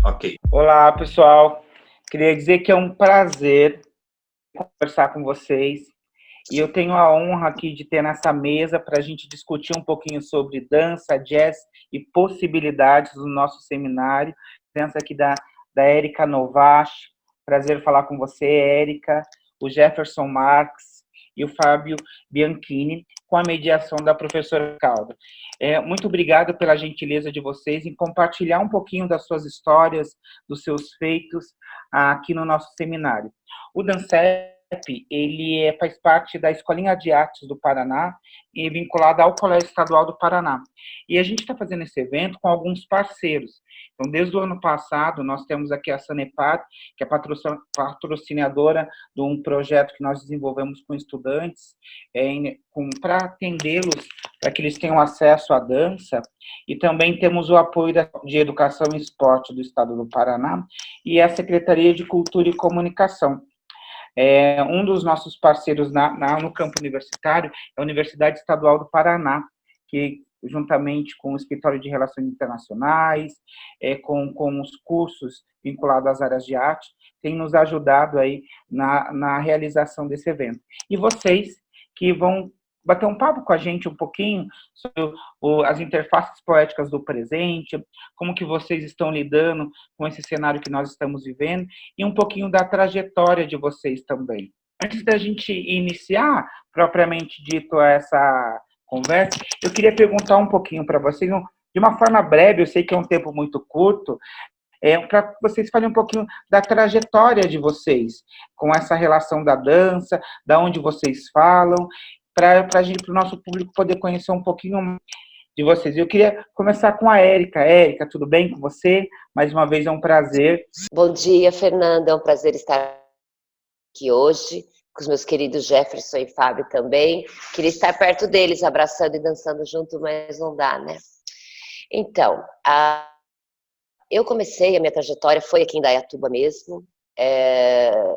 Ok. Olá, pessoal. Queria dizer que é um prazer conversar com vocês. E eu tenho a honra aqui de ter nessa mesa para a gente discutir um pouquinho sobre dança, jazz e possibilidades no nosso seminário. Presença aqui da Érica Novache. Prazer falar com você, Érica, o Jefferson Marques e o Fábio Bianchini, com a mediação da professora Calda. Muito obrigado pela gentileza de vocês em compartilhar um pouquinho das suas histórias, dos seus feitos aqui no nosso seminário. O DANCEP, ele faz parte da Escolinha de Artes do Paraná e vinculado ao Colégio Estadual do Paraná. E a gente está fazendo esse evento com alguns parceiros. Então, desde o ano passado, nós temos aqui a Sanepar, que é patrocinadora de um projeto que nós desenvolvemos com estudantes, para atendê-los, para que eles tenham acesso à dança. E também temos o apoio de Educação e Esporte do Estado do Paraná e a Secretaria de Cultura e Comunicação. Um dos nossos parceiros no campo universitário é a Universidade Estadual do Paraná, que, juntamente com o Escritório de Relações Internacionais, com os cursos vinculados às áreas de arte, tem nos ajudado aí na realização desse evento. E vocês que vão bater um papo com a gente um pouquinho sobre as interfaces poéticas do presente, como que vocês estão lidando com esse cenário que nós estamos vivendo, e um pouquinho da trajetória de vocês também. Antes da gente iniciar, propriamente dito, essa conversa, eu queria perguntar um pouquinho para vocês, de uma forma breve, eu sei que é um tempo muito curto, para que vocês falem um pouquinho da trajetória de vocês, com essa relação da dança, da onde vocês falam, para o nosso público poder conhecer um pouquinho de vocês. Eu queria começar com a Érica. Érica, tudo bem com você? Mais uma vez é um prazer. Bom dia, Fernanda. É um prazer estar aqui hoje, com os meus queridos Jefferson e Fábio também. Queria estar perto deles, abraçando e dançando junto, mas não dá, né? Então, eu comecei, a minha trajetória foi aqui em Indaiatuba mesmo.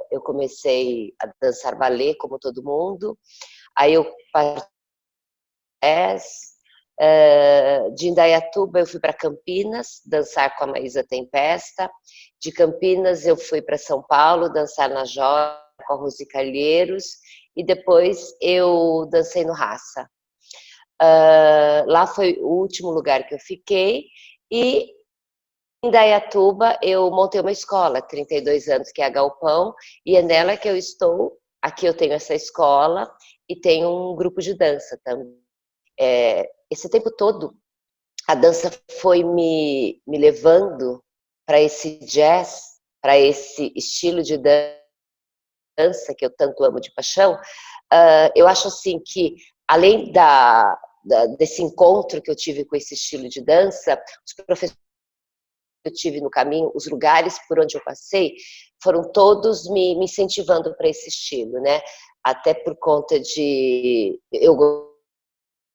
Eu comecei a dançar balé, como todo mundo. Aí eu de Indaiatuba eu fui para Campinas, dançar com a Maísa Tempesta. De Campinas eu fui para São Paulo, dançar na Joia com a Rosi Calheiros. E depois eu dancei no Raça. Lá foi o último lugar que eu fiquei. E em Indaiatuba eu montei uma escola, 32 anos, que é a Galpão. E é nela que eu estou. Aqui eu tenho essa escola e tenho um grupo de dança também. Esse tempo todo, a dança foi me levando para esse jazz, para esse estilo de dança que eu tanto amo de paixão. Eu acho assim que, além desse encontro que eu tive com esse estilo de dança, os professores que eu tive no caminho, os lugares por onde eu passei, foram todos me incentivando para esse estilo, né? Até por conta de... Eu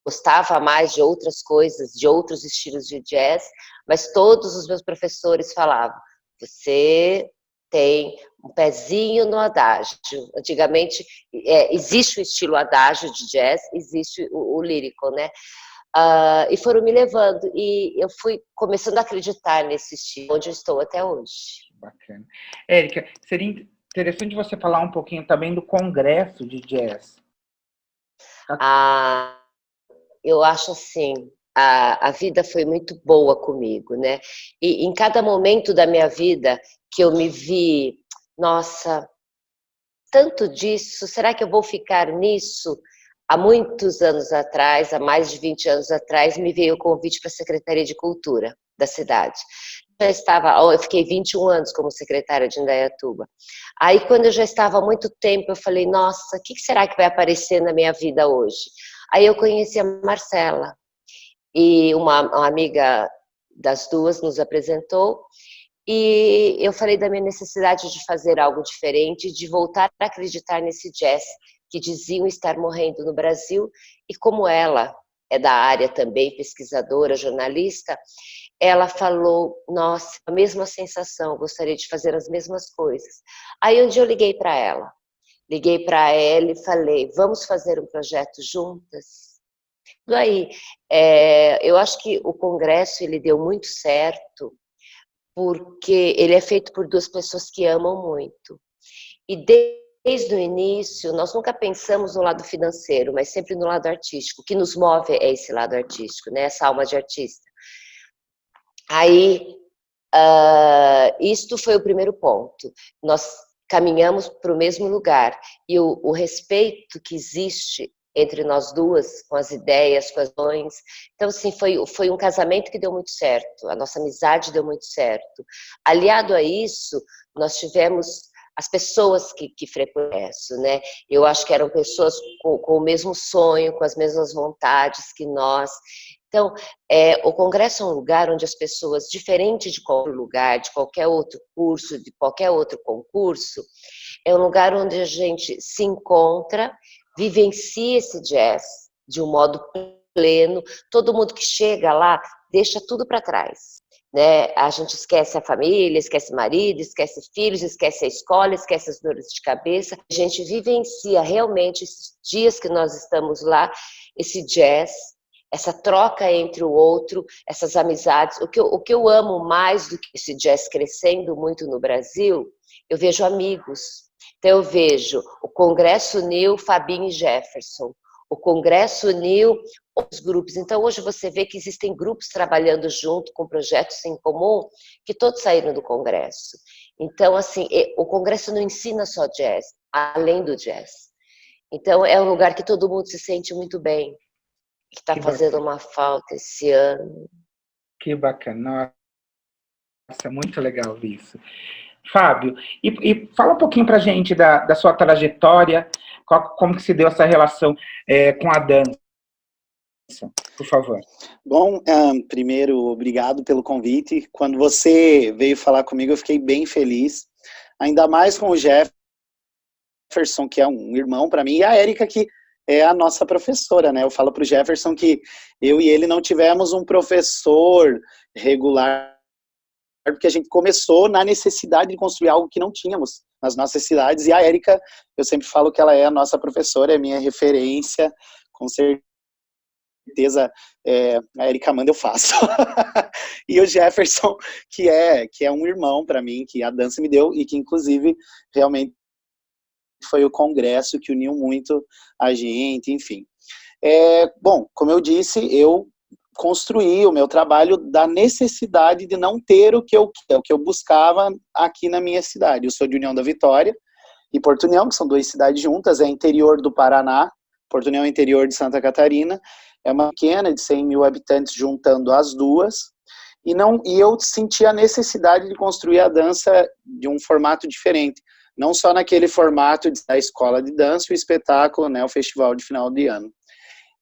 gostava mais de outras coisas, de outros estilos de jazz, mas todos os meus professores falavam, você tem um pezinho no adágio. Antigamente, existe o estilo adágio de jazz, existe o lírico, né? E foram me levando, e eu fui começando a acreditar nesse estilo, onde eu estou até hoje. Bacana. Érica, seria interessante você falar um pouquinho também do congresso de jazz. Eu acho assim, a vida foi muito boa comigo, né? E em cada momento da minha vida que eu me vi, nossa, tanto disso, será que eu vou ficar nisso? há muitos anos atrás, há mais de 20 anos atrás, me veio o convite para a Secretaria de Cultura da cidade. Eu fiquei 21 anos como secretária de Indaiatuba. Aí, quando eu já estava há muito tempo, eu falei, nossa, o que será que vai aparecer na minha vida hoje? Aí eu conheci a Marcela, e uma amiga das duas nos apresentou, e eu falei da minha necessidade de fazer algo diferente, de voltar a acreditar nesse jazz que diziam estar morrendo no Brasil, e como ela é da área também, pesquisadora, jornalista, ela falou, nossa, a mesma sensação, gostaria de fazer as mesmas coisas. Aí um dia eu liguei para ela e falei, vamos fazer um projeto juntas? E aí, eu acho que o congresso ele deu muito certo, porque ele é feito por duas pessoas que amam muito. E desde o início, nós nunca pensamos no lado financeiro, mas sempre no lado artístico. O que nos move é esse lado artístico, né? Essa alma de artista. Aí, isto foi o primeiro ponto. Nós caminhamos para o mesmo lugar. E o respeito que existe entre nós duas, com as ideias, com as ações. Então, assim, foi um casamento que deu muito certo. A nossa amizade deu muito certo. Aliado a isso, nós tivemos as pessoas que frequentam, né? Eu acho que eram pessoas com o mesmo sonho, com as mesmas vontades que nós. Então, o congresso é um lugar onde as pessoas, diferente de qualquer lugar, de qualquer outro curso, de qualquer outro concurso, é um lugar onde a gente se encontra, vivencia esse jazz de um modo pleno. Todo mundo que chega lá deixa tudo para trás, né? A gente esquece a família, esquece o marido, esquece filhos, esquece a escola, esquece as dores de cabeça. A gente vivencia realmente esses dias que nós estamos lá, esse jazz, essa troca entre o outro, essas amizades. O que eu amo mais do que esse jazz crescendo muito no Brasil, eu vejo amigos. Então eu vejo o Congresso uniu Fabinho e Jefferson, o Congresso uniu os grupos. Então hoje você vê que existem grupos trabalhando junto com projetos em comum, que todos saíram do Congresso. Então assim, o Congresso não ensina só jazz, além do jazz. Então é um lugar que todo mundo se sente muito bem, que está fazendo uma falta esse ano. Que bacana, nossa, muito legal isso. Fábio, e fala um pouquinho para a gente da sua trajetória, como que se deu essa relação com a dança, por favor. Bom, primeiro, obrigado pelo convite. Quando você veio falar comigo, eu fiquei bem feliz, ainda mais com o Jefferson, que é um irmão para mim, e a Érica, que é a nossa professora, né? Eu falo para o Jefferson que eu e ele não tivemos um professor regular, porque a gente começou na necessidade de construir algo que não tínhamos nas nossas cidades, e a Érica, eu sempre falo que ela é a nossa professora, é minha referência, com certeza, a Érica manda, eu faço. E o Jefferson, que é um irmão para mim, que a dança me deu, e que inclusive, realmente, foi o congresso que uniu muito a gente, enfim. Bom, como eu disse, eu construí o meu trabalho da necessidade de não ter o que eu buscava aqui na minha cidade. Eu sou de União da Vitória e Porto União, que são duas cidades juntas, é interior do Paraná, Porto União é interior de Santa Catarina, é uma pequena de 100 mil habitantes juntando as duas, e eu senti a necessidade de construir a dança de um formato diferente, não só naquele formato da escola de dança, o espetáculo, né, o festival de final de ano.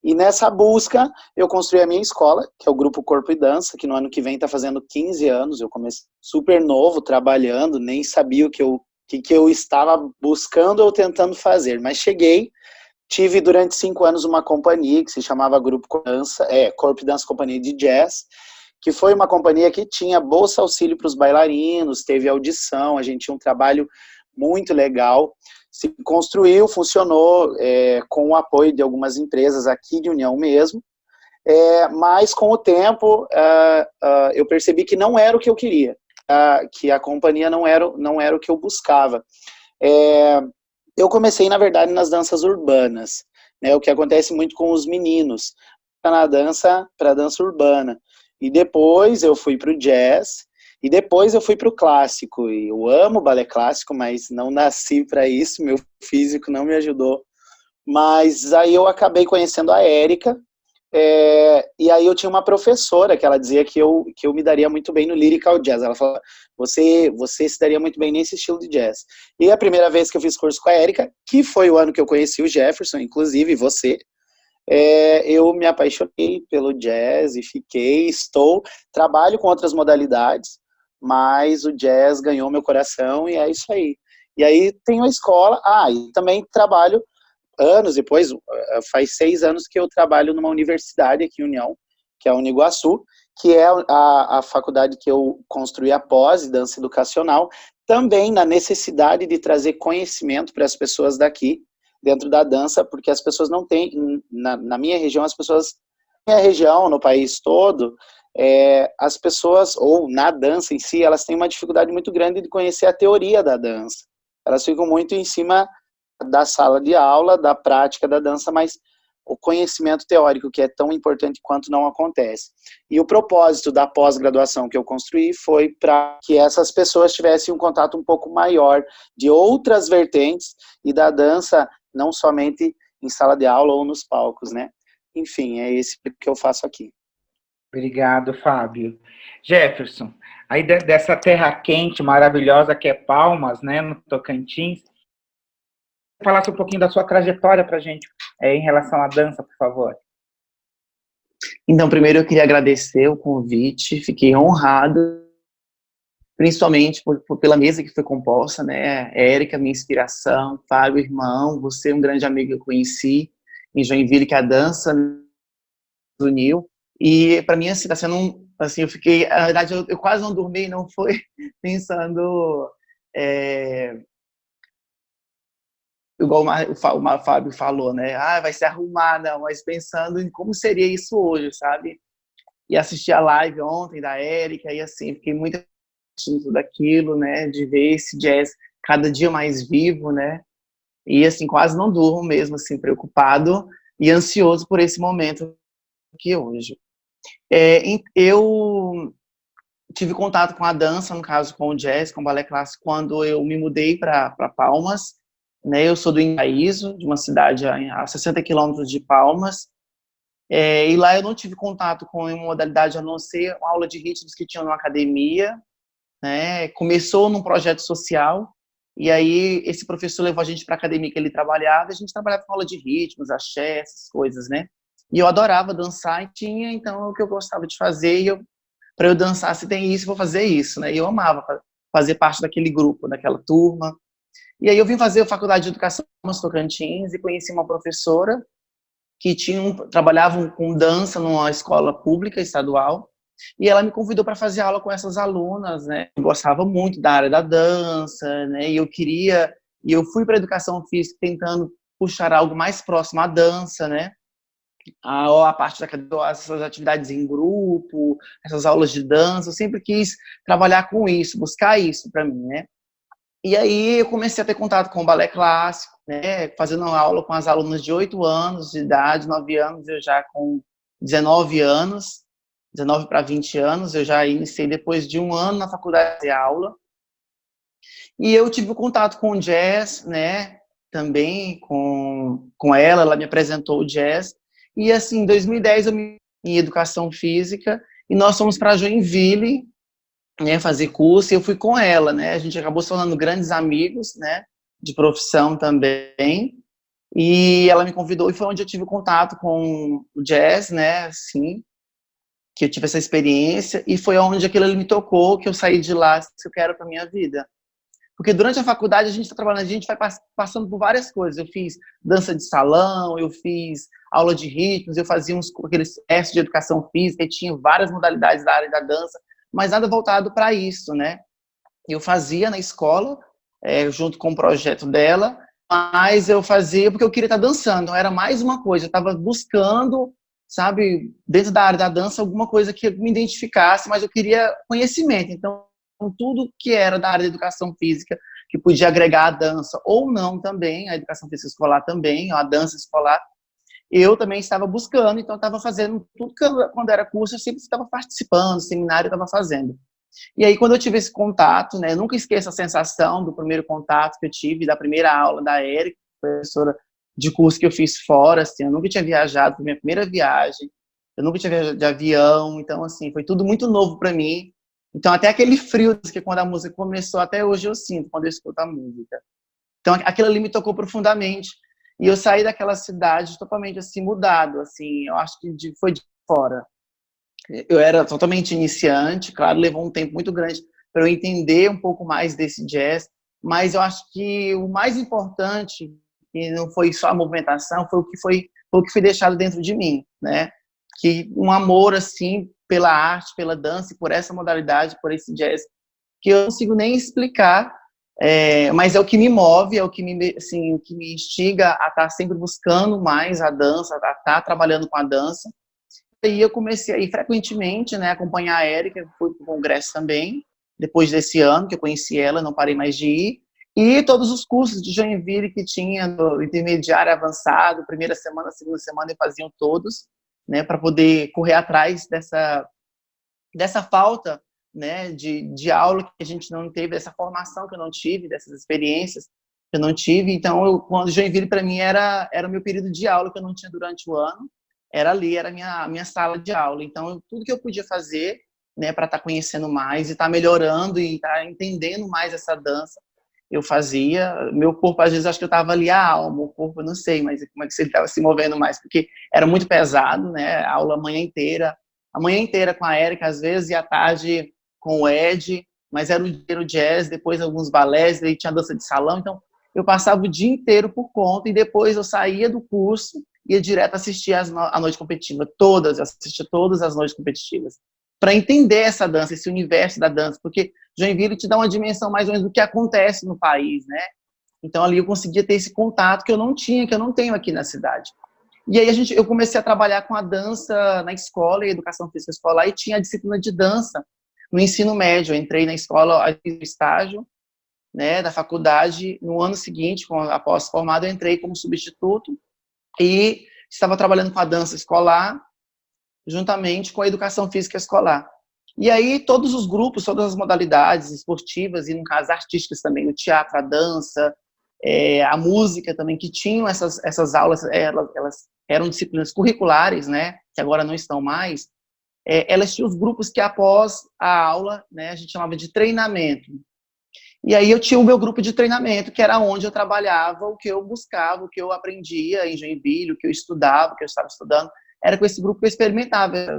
E nessa busca, eu construí a minha escola, que é o Grupo Corpo e Dança, que no ano que vem está fazendo 15 anos. Eu comecei super novo, trabalhando, nem sabia o que eu estava buscando ou tentando fazer. Mas cheguei, tive durante 5 anos uma companhia que se chamava Grupo Corpo e Dança Companhia de Jazz, que foi uma companhia que tinha bolsa auxílio para os bailarinos, teve audição, a gente tinha um trabalho muito legal, se construiu, funcionou com o apoio de algumas empresas aqui de União mesmo, mas com o tempo eu percebi que não era o que eu queria, que a companhia não era o que eu buscava. Eu comecei, na verdade, nas danças urbanas, né, o que acontece muito com os meninos, para a dança urbana, e depois eu fui para o jazz, e depois eu fui para o clássico, e eu amo balé clássico, mas não nasci para isso, meu físico não me ajudou Mas aí eu acabei conhecendo a Érica, e aí eu tinha uma professora que ela dizia que eu me daria muito bem no lyrical jazz. Ela falou, você se daria muito bem nesse estilo de jazz. E a primeira vez que eu fiz curso com a Érica, que foi o ano que eu conheci o Jefferson, inclusive você, eu me apaixonei pelo jazz e trabalho com outras modalidades, mas o jazz ganhou meu coração e é isso aí. E aí tenho a escola, e também trabalho anos depois, faz 6 anos que eu trabalho numa universidade aqui em União, que é a Uniguaçu, que é a faculdade que eu construí a pós dança educacional, também na necessidade de trazer conhecimento para as pessoas daqui, dentro da dança, porque as pessoas não têm, na minha região, na minha região, no país todo, as pessoas, ou na dança em si, elas têm uma dificuldade muito grande de conhecer a teoria da dança. Elas ficam muito em cima da sala de aula, da prática da dança, mas o conhecimento teórico, que é tão importante quanto, não acontece. E o propósito da pós-graduação que eu construí foi para que essas pessoas tivessem um contato um pouco maior de outras vertentes e da dança, não somente em sala de aula ou nos palcos, né? Enfim, é esse que eu faço aqui. Obrigado, Fábio. Jefferson, aí dessa terra quente, maravilhosa que é Palmas, né, no Tocantins, falasse um pouquinho da sua trajetória para a gente em relação à dança, por favor. Então, primeiro eu queria agradecer o convite, fiquei honrado, principalmente pela mesa que foi composta, né? Érica, minha inspiração, Fábio, irmão, você, um grande amigo que eu conheci em Joinville, que a dança nos uniu. E para mim, assim, está sendo assim, eu fiquei, na verdade, eu quase não dormi, não foi pensando, igual o Fábio falou, né? Vai se arrumar, não, mas pensando em como seria isso hoje, sabe? E assisti a live ontem da Érica, e assim, fiquei muito assistindo tudo aquilo, né? De ver esse jazz cada dia mais vivo, né? E assim, quase não durmo mesmo, assim, preocupado e ansioso por esse momento aqui hoje. Eu tive contato com a dança, no caso com o jazz, com o balé clássico, quando eu me mudei para Palmas, né? Eu sou do Paraíso, de uma cidade a 60 quilômetros de Palmas, e lá eu não tive contato com uma modalidade a não ser uma aula de ritmos que tinha numa academia, né? Começou num projeto social, e aí esse professor levou a gente para a academia que ele trabalhava, e a gente trabalhava com aula de ritmos, axé, essas coisas, né? E eu adorava dançar, e tinha, então, o que eu gostava de fazer, e para eu dançar, se tem isso, eu vou fazer isso, né? E eu amava fazer parte daquele grupo, daquela turma. E aí eu vim fazer a faculdade de educação nos Tocantins e conheci uma professora que trabalhava com dança numa escola pública estadual, e ela me convidou para fazer aula com essas alunas, né? Eu gostava muito da área da dança, né? E eu fui para a educação física tentando puxar algo mais próximo à dança, né? A parte dessas atividades em grupo, essas aulas de dança, eu sempre quis trabalhar com isso, buscar isso para mim, né? E aí eu comecei a ter contato com o balé clássico, né, fazendo aula com as alunas de 8 anos de idade, 9 anos, eu já com 19 anos, 19 para 20 anos, eu já iniciei depois de 1 ano na faculdade de aula. E eu tive contato com o jazz, né, também com ela me apresentou o jazz. E assim, em 2010 eu me em educação física e nós fomos para Joinville, né, fazer curso, e eu fui com ela, né, a gente acabou se tornando grandes amigos, né, de profissão também, e ela me convidou, e foi onde eu tive contato com o jazz, né, assim, que eu tive essa experiência, e foi onde aquilo me tocou, que eu saí de lá, se eu quero para minha vida. Porque durante a faculdade a gente está trabalhando, a gente vai passando por várias coisas, eu fiz dança de salão, eu fiz aula de ritmos, eu fazia aqueles testes de educação física, e tinha várias modalidades da área da dança, mas nada voltado para isso, né? Eu fazia na escola, junto com o projeto dela, mas eu fazia porque eu queria estar dançando, então era mais uma coisa, eu estava buscando, sabe, dentro da área da dança, alguma coisa que me identificasse, mas eu queria conhecimento, então tudo que era da área da educação física, que podia agregar a dança, ou não também, a educação física escolar também, a dança escolar, eu também estava buscando, então estava fazendo tudo que quando era curso, eu sempre estava participando, seminário eu estava fazendo. E aí, quando eu tive esse contato, né, eu nunca esqueço a sensação do primeiro contato que eu tive, da primeira aula da Érica, professora de curso que eu fiz fora, assim, eu nunca tinha viajado, foi minha primeira viagem, eu nunca tinha viajado de avião, então, assim, foi tudo muito novo para mim. Então, até aquele frio que quando a música começou, até hoje eu sinto quando eu escuto a música. Então, aquilo ali me tocou profundamente. E eu saí daquela cidade totalmente, assim, mudado, assim, eu acho que foi de fora. Eu era totalmente iniciante, claro, levou um tempo muito grande para eu entender um pouco mais desse jazz, mas eu acho que o mais importante, e não foi só a movimentação, foi o que foi deixado dentro de mim, né? Que um amor, assim, pela arte, pela dança, e por essa modalidade, por esse jazz, que eu não consigo nem explicar, mas é o que me move, é o que assim, o que me instiga a estar sempre buscando mais a dança, a estar trabalhando com a dança. E eu comecei a ir frequentemente, né, acompanhar a Érica, fui para o congresso também, depois desse ano que eu conheci ela, não parei mais de ir. E todos os cursos de Joinville que tinha, do intermediário, avançado, primeira semana, segunda semana, eu fazia todos, né, para poder correr atrás dessa falta, né, de aula que a gente não teve, dessa formação que eu não tive, dessas experiências que eu não tive. Então, quando Joinville, para mim, era o meu período de aula que eu não tinha durante o ano, era ali, era a minha sala de aula. Então, tudo que eu podia fazer, né, para estar conhecendo mais e estar melhorando e estar entendendo mais essa dança, eu fazia. Meu corpo, às vezes, acho que eu estava ali a alma, o corpo, eu não sei, mas como é que você estava se movendo mais, porque era muito pesado, né, a aula a manhã inteira com a Érica, às vezes, e à tarde com o Ed, mas era o dia jazz, depois alguns balés, daí tinha dança de salão, então eu passava o dia inteiro por conta, e depois eu saía do curso, ia direto assistir a noite competitiva, assistia todas as noites competitivas, para entender essa dança, esse universo da dança, porque Joinville te dá uma dimensão mais ou menos do que acontece no país, né? Então ali eu conseguia ter esse contato que eu não tinha, que eu não tenho aqui na cidade. E aí eu comecei a trabalhar com a dança na escola, e educação física escolar, e tinha a disciplina de dança no ensino médio. Eu entrei na escola, fiz o estágio, né, da faculdade. No ano seguinte, após formado, eu entrei como substituto e estava trabalhando com a dança escolar, juntamente com a educação física escolar. E aí todos os grupos, todas as modalidades esportivas, e no caso artísticas também, o teatro, a dança, a música também, que tinham essas aulas, elas eram disciplinas curriculares, né, que agora não estão mais, elas tinham os grupos que após a aula, né, a gente chamava de treinamento. E aí eu tinha o meu grupo de treinamento, que era onde eu trabalhava, o que eu buscava, o que eu aprendia em Joinville, o que eu estudava, o que eu estava estudando, era com esse grupo que eu experimentava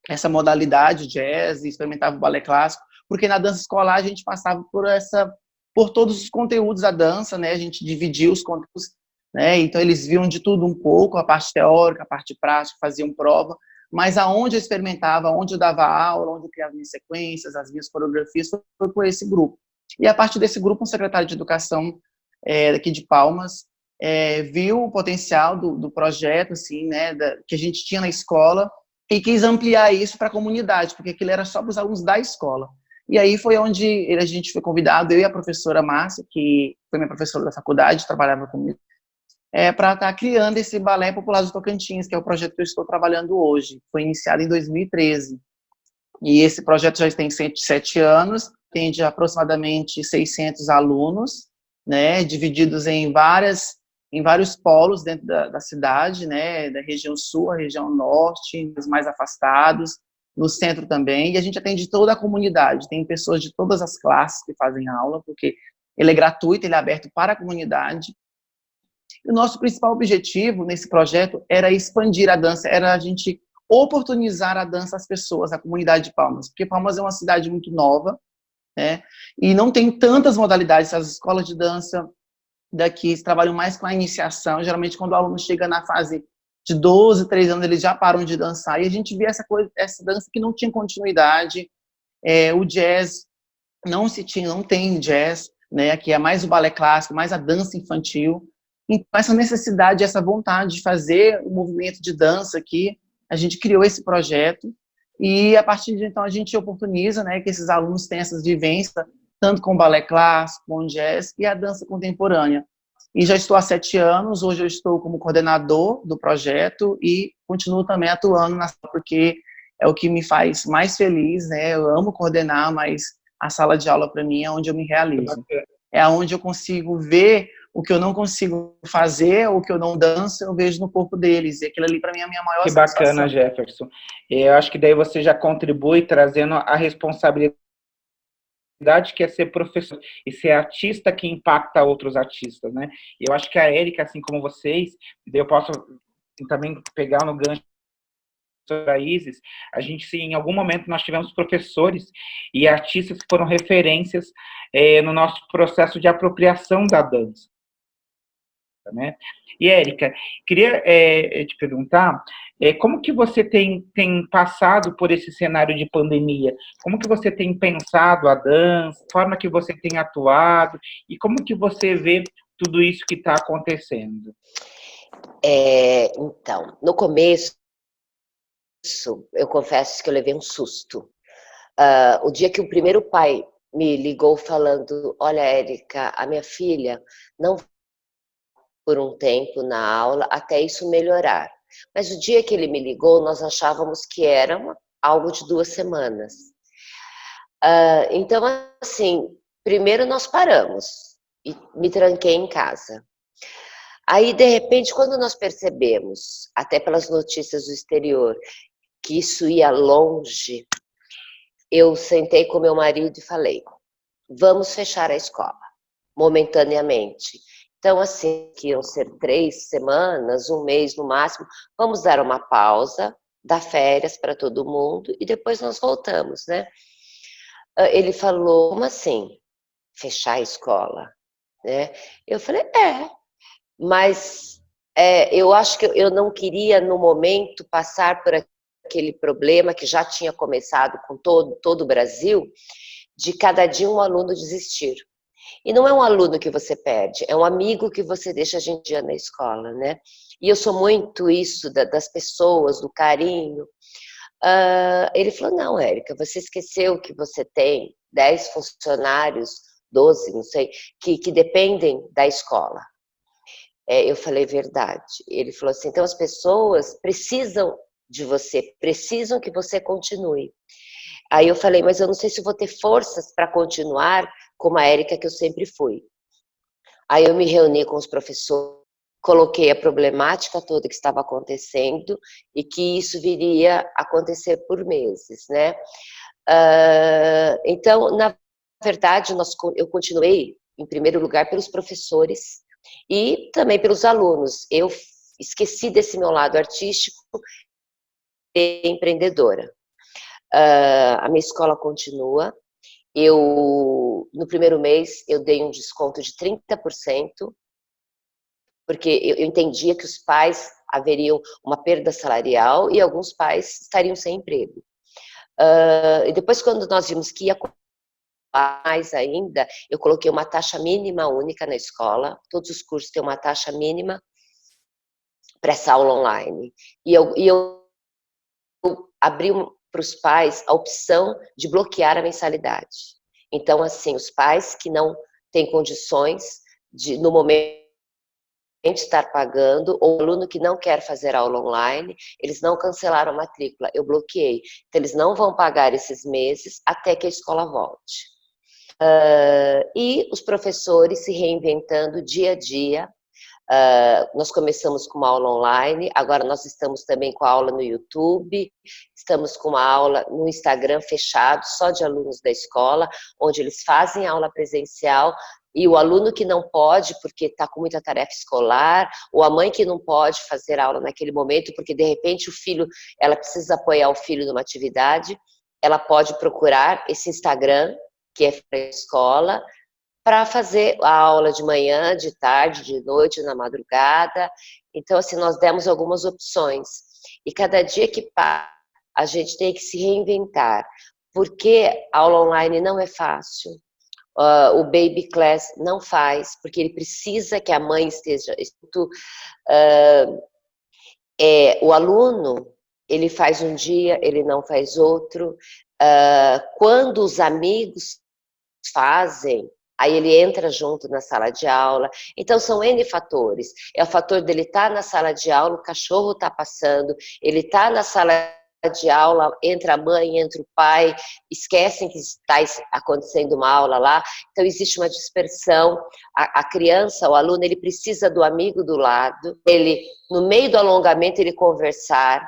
essa modalidade jazz, experimentava o balé clássico, porque na dança escolar a gente passava por todos os conteúdos da dança, né? A gente dividia os conteúdos, né? Então eles viam de tudo um pouco, a parte teórica, a parte prática, faziam prova, mas aonde eu experimentava, onde eu dava aula, onde eu criava minhas sequências, as minhas coreografias, foi por esse grupo. E a partir desse grupo, um secretário de educação daqui de Palmas viu o potencial do projeto, assim, né, que a gente tinha na escola, e quis ampliar isso para a comunidade, porque aquilo era só para os alunos da escola. E aí foi onde a gente foi convidado, eu e a professora Márcia, que foi minha professora da faculdade, trabalhava comigo, para estar criando esse Balé Popular do Tocantins, que é o projeto que eu estou trabalhando hoje. Foi iniciado em 2013. E esse projeto já tem 7 anos, tem de aproximadamente 600 alunos, né, divididos em vários polos dentro da cidade, né, da região sul, a região norte, os mais afastados, no centro também, e a gente atende toda a comunidade, tem pessoas de todas as classes que fazem aula, porque ele é gratuito, ele é aberto para a comunidade. E o nosso principal objetivo nesse projeto era expandir a dança, era a gente oportunizar a dança às pessoas, à comunidade de Palmas, porque Palmas é uma cidade muito nova, né, e não tem tantas modalidades. As escolas de dança daqui trabalham mais com a iniciação, geralmente quando o aluno chega na fase de 12, 13 anos, eles já param de dançar, e a gente vê essa dança que não tinha continuidade. O jazz, não tem jazz, né, que é mais o balé clássico, mais a dança infantil. Então, essa necessidade, essa vontade de fazer o movimento de dança aqui, a gente criou esse projeto, e a partir de então a gente oportuniza, né, que esses alunos tenham essas vivências, tanto com o balé clássico, com o jazz e a dança contemporânea. E já estou há 7 anos, hoje eu estou como coordenador do projeto e continuo também atuando na sala, porque é o que me faz mais feliz, né? Eu amo coordenar, mas a sala de aula para mim é onde eu me realizo. É onde eu consigo ver o que eu não consigo fazer, o que eu não danço, eu vejo no corpo deles. E aquilo ali, para mim, é a minha maior Que satisfação. bacana, Jefferson. Eu acho que daí você já contribui trazendo a responsabilidade que é ser professor e ser artista que impacta outros artistas, né? Eu acho que a Érica, assim como vocês, eu posso também pegar no gancho da Isis, a gente, sim, em algum momento nós tivemos professores e artistas que foram referências no nosso processo de apropriação da dança, né? E, Érica, queria te perguntar, como que você tem passado por esse cenário de pandemia? Como que você tem pensado a dança, a forma que você tem atuado, e como que você vê tudo isso que está acontecendo? Então, no começo, eu confesso que eu levei um susto. O dia que o primeiro pai me ligou falando, olha, Érica, a minha filha não por um tempo na aula até isso melhorar. Mas o dia que ele me ligou, nós achávamos que era algo de 2 semanas. Então, assim, primeiro nós paramos e me tranquei em casa. Aí, de repente, quando nós percebemos, até pelas notícias do exterior, que isso ia longe, eu sentei com meu marido e falei, vamos fechar a escola, momentaneamente. Então, assim, que iam ser 3 semanas, 1 mês no máximo, vamos dar uma pausa, dar férias para todo mundo e depois nós voltamos, né? Ele falou, como assim? Fechar a escola? Né? Eu falei, mas eu acho que eu não queria, no momento, passar por aquele problema que já tinha começado com todo o Brasil, de cada dia um aluno desistir. E não é um aluno que você perde, é um amigo que você deixa de dia na escola, né? E eu sou muito isso das pessoas, do carinho. Ele falou, não, Érica, você esqueceu que você tem 10 funcionários, 12, não sei, que dependem da escola. Eu falei, verdade. Ele falou assim, então as pessoas precisam de você, precisam que você continue. Aí eu falei, mas eu não sei se vou ter forças para continuar como a Érica que eu sempre fui. Aí eu me reuni com os professores, coloquei a problemática toda que estava acontecendo e que isso viria a acontecer por meses, né? Então, na verdade, eu continuei, em primeiro lugar, pelos professores e também pelos alunos. Eu esqueci desse meu lado artístico e empreendedora. A minha escola continua. No primeiro mês, eu dei um desconto de 30%, porque eu entendia que os pais haveriam uma perda salarial e alguns pais estariam sem emprego. E depois, quando nós vimos que ia mais ainda, eu coloquei uma taxa mínima única na escola, todos os cursos têm uma taxa mínima para essa aula online. E eu abri para os pais a opção de bloquear a mensalidade. Então, assim, os pais que não têm condições de, no momento, estar pagando, ou o aluno que não quer fazer aula online, eles não cancelaram a matrícula, eu bloqueei. Então, eles não vão pagar esses meses até que a escola volte. E os professores se reinventando dia a dia. Nós começamos com uma aula online, agora nós estamos também com a aula no YouTube, estamos com uma aula no Instagram fechado, só de alunos da escola, onde eles fazem aula presencial, e o aluno que não pode, porque está com muita tarefa escolar, ou a mãe que não pode fazer aula naquele momento, porque de repente ela precisa apoiar o filho numa atividade, ela pode procurar esse Instagram, que é para a escola, para fazer a aula de manhã, de tarde, de noite, na madrugada. Então, assim, nós demos algumas opções. E cada dia que passa, a gente tem que se reinventar, porque a aula online não é fácil, o baby class não faz, porque ele precisa que a mãe esteja... o aluno, ele faz um dia, ele não faz outro. Quando os amigos fazem, aí ele entra junto na sala de aula. Então, são N fatores. É o fator dele estar na sala de aula, o cachorro está passando, ele está na sala de aula, entra a mãe, entra o pai, esquecem que está acontecendo uma aula lá, então existe uma dispersão, a criança, o aluno, ele precisa do amigo do lado, ele, no meio do alongamento, ele conversar,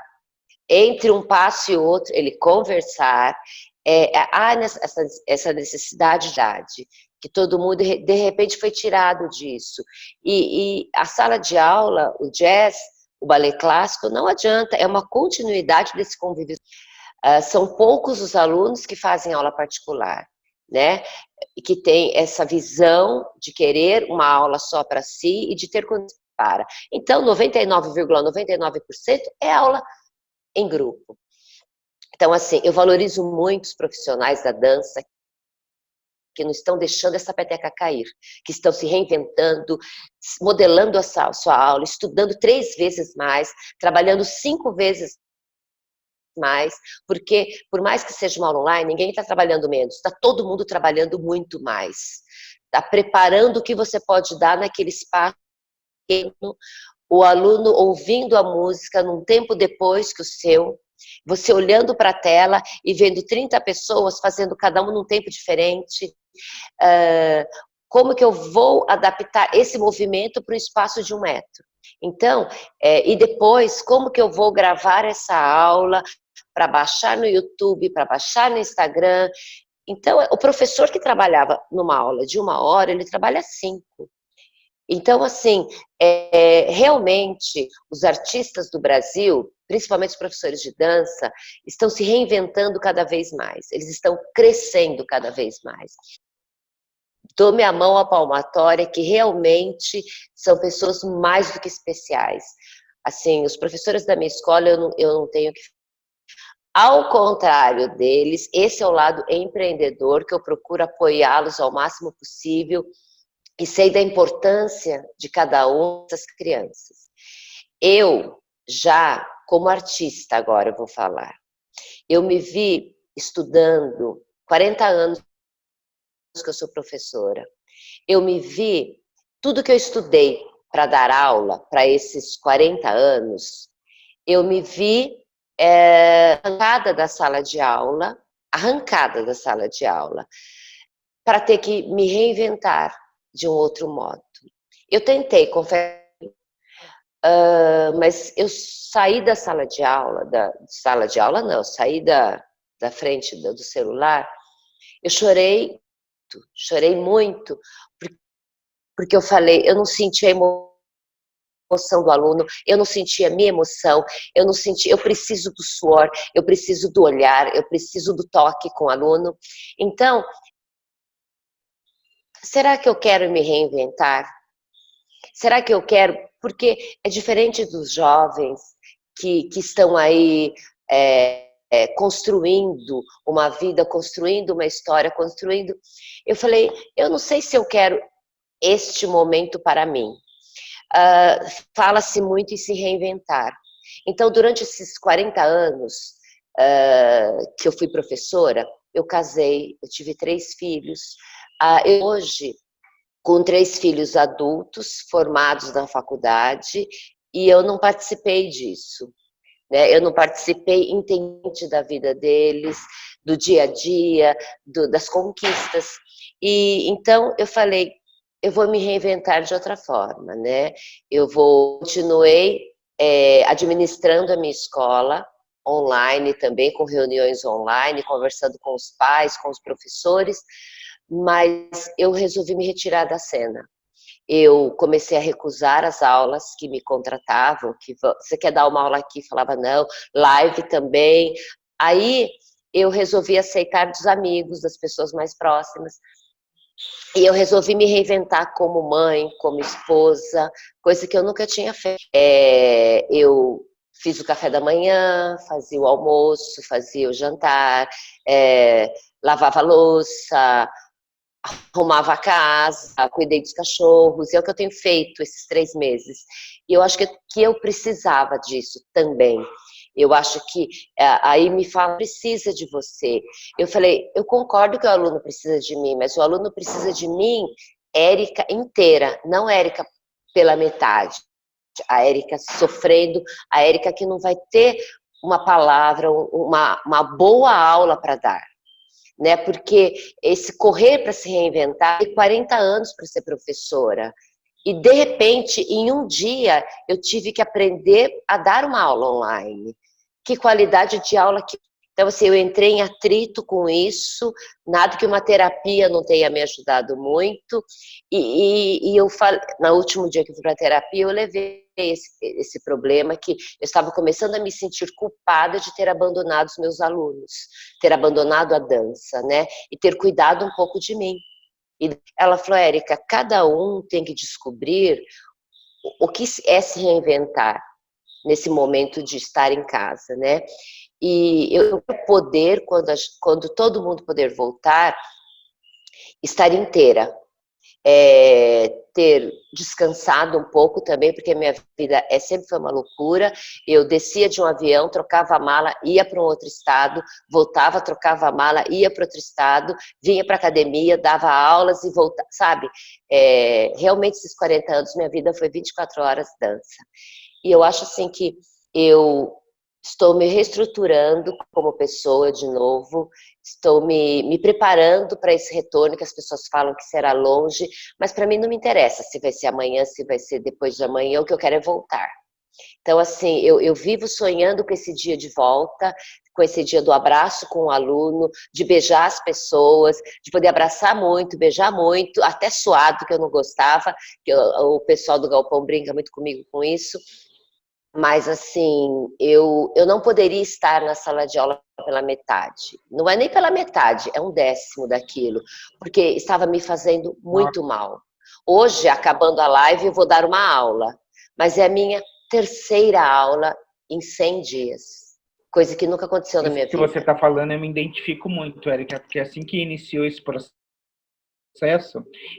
entre um passo e outro, ele conversar, há essa necessidade que todo mundo, de repente, foi tirado disso, e a sala de aula, o jazz, o balé clássico, não adianta, é uma continuidade desse convívio. São poucos os alunos que fazem aula particular, né? E que tem essa visão de querer uma aula só para si e de ter condição para. Então, 99,99% é aula em grupo. Então, assim, eu valorizo muito os profissionais da dança que não estão deixando essa peteca cair, que estão se reinventando, modelando a sua aula, estudando 3 vezes mais, trabalhando 5 vezes mais, porque por mais que seja uma aula online, ninguém está trabalhando menos, está todo mundo trabalhando muito mais. Está preparando o que você pode dar naquele espaço pequeno, o aluno ouvindo a música num tempo depois que o seu, você olhando para a tela e vendo 30 pessoas fazendo cada um num tempo diferente. Como que eu vou adaptar esse movimento para o espaço de 1 metro? Então, e depois, como que eu vou gravar essa aula para baixar no YouTube, para baixar no Instagram? Então, o professor que trabalhava numa aula de 1 hora, ele trabalha 5. Então, assim, realmente, os artistas do Brasil, principalmente os professores de dança, estão se reinventando cada vez mais, eles estão crescendo cada vez mais. Dou minha mão à palmatória, que realmente são pessoas mais do que especiais. Assim, os professores da minha escola, eu não tenho que... Ao contrário deles, esse é o lado empreendedor, que eu procuro apoiá-los ao máximo possível, e sei da importância de cada uma dessas crianças. Eu, já como artista, agora eu vou falar, eu me vi estudando 40 anos que eu sou professora. Eu me vi, tudo que eu estudei para dar aula, para esses 40 anos, eu me vi arrancada da sala de aula, para ter que me reinventar de um outro modo. Eu tentei, confesso, mas eu saí da sala de aula, saí da frente do celular, eu chorei muito, porque eu falei, eu não senti a emoção do aluno, eu não senti a minha emoção, eu preciso do suor, eu preciso do olhar, eu preciso do toque com o aluno. Então, será que eu quero me reinventar? Será que eu quero? Porque é diferente dos jovens que estão aí construindo uma vida, construindo uma história, construindo... Eu falei, eu não sei se eu quero este momento para mim. Fala-se muito em se reinventar. Então, durante esses 40 anos que eu fui professora, eu casei, eu tive 3 filhos. Hoje, com 3 filhos adultos, formados na faculdade, e eu não participei disso. Né? Eu não participei intensamente da vida deles, do dia a dia, das conquistas. E então eu falei, eu vou me reinventar de outra forma, né? Continuei administrando a minha escola online também, com reuniões online, conversando com os pais, com os professores, mas eu resolvi me retirar da cena. Eu comecei a recusar as aulas que me contratavam, que você quer dar uma aula aqui? Falava não, live também. Aí eu resolvi aceitar dos amigos, das pessoas mais próximas, e eu resolvi me reinventar como mãe, como esposa, coisa que eu nunca tinha feito. Eu fiz o café da manhã, fazia o almoço, fazia o jantar, lavava a louça, arrumava a casa, cuidei dos cachorros, é o que eu tenho feito esses 3 meses. E eu acho que eu precisava disso também. Eu acho que aí me fala, precisa de você. Eu falei, eu concordo que o aluno precisa de mim, mas o aluno precisa de mim, Érica inteira, não Érica pela metade. A Érica sofrendo, a Érica que não vai ter uma palavra, uma boa aula para dar, né? Porque esse correr para se reinventar, tem 40 anos para ser professora, e de repente, em um dia, eu tive que aprender a dar uma aula online. Que qualidade de aula que... Então, assim, eu entrei em atrito com isso, nada que uma terapia não tenha me ajudado muito, e eu falei, no último dia que eu fui para a terapia, eu levei esse problema, que eu estava começando a me sentir culpada de ter abandonado os meus alunos, ter abandonado a dança, né, e ter cuidado um pouco de mim. E ela falou, Érica, cada um tem que descobrir o que é se reinventar nesse momento de estar em casa, né? E eu poder, quando todo mundo poder voltar, estar inteira. Ter descansado um pouco também, porque minha vida sempre foi uma loucura. Eu descia de um avião, trocava a mala, ia para um outro estado, voltava, trocava a mala, ia para outro estado, vinha para academia, dava aulas e voltava, sabe? Realmente, esses 40 anos, minha vida foi 24 horas dança. E eu acho assim que eu estou me reestruturando como pessoa de novo, estou me preparando para esse retorno, que as pessoas falam que será longe, mas para mim não me interessa se vai ser amanhã, se vai ser depois de amanhã, o que eu quero é voltar. Então, assim, eu vivo sonhando com esse dia de volta, com esse dia do abraço com o aluno, de beijar as pessoas, de poder abraçar muito, beijar muito, até suado, que eu não gostava, que o pessoal do Galpão brinca muito comigo com isso. Mas, assim, eu não poderia estar na sala de aula pela metade. Não é nem pela metade, é um décimo daquilo, porque estava me fazendo muito mal. Hoje, acabando a live, eu vou dar uma aula, mas é a minha terceira aula em 100 dias, coisa que nunca aconteceu na minha vida. Isso que você está falando, eu me identifico muito, Érica, porque assim que iniciou esse processo,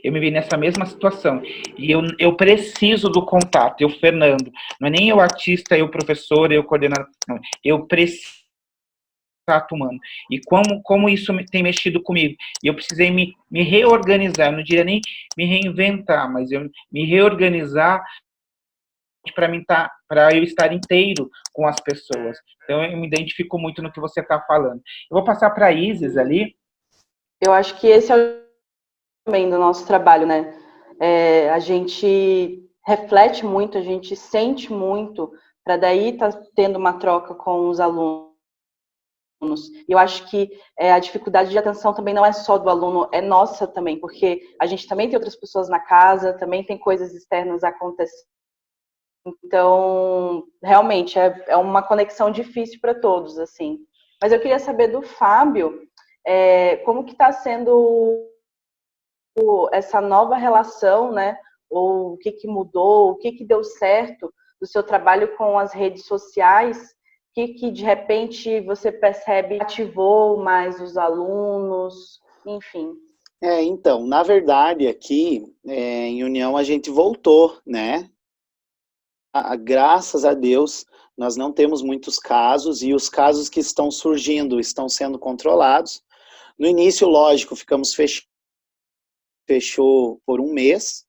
eu me vi nessa mesma situação. E eu preciso do contato, eu, Fernando. Não é nem eu artista, eu professor, eu coordenador. Não, eu preciso do contato humano. E como isso tem mexido comigo. E eu precisei me reorganizar, eu não diria nem me reinventar, mas eu me reorganizar para eu estar inteiro com as pessoas. Então eu me identifico muito no que você está falando. Eu vou passar para a Isis ali. Eu acho que esse é o também do nosso trabalho, né? A gente reflete muito, a gente sente muito, para daí estar tendo uma troca com os alunos. E eu acho que a dificuldade de atenção também não é só do aluno, é nossa também, porque a gente também tem outras pessoas na casa, também tem coisas externas acontecendo. Então, realmente, é uma conexão difícil para todos, assim. Mas eu queria saber do Fábio, como que está sendo essa nova relação, né? Ou o que mudou, o que deu certo do seu trabalho com as redes sociais, que de repente você percebe ativou mais os alunos, enfim. Então, na verdade, aqui em União a gente voltou, né? Graças a Deus, nós não temos muitos casos, e os casos que estão surgindo estão sendo controlados. No início, lógico, ficamos fechou por um mês,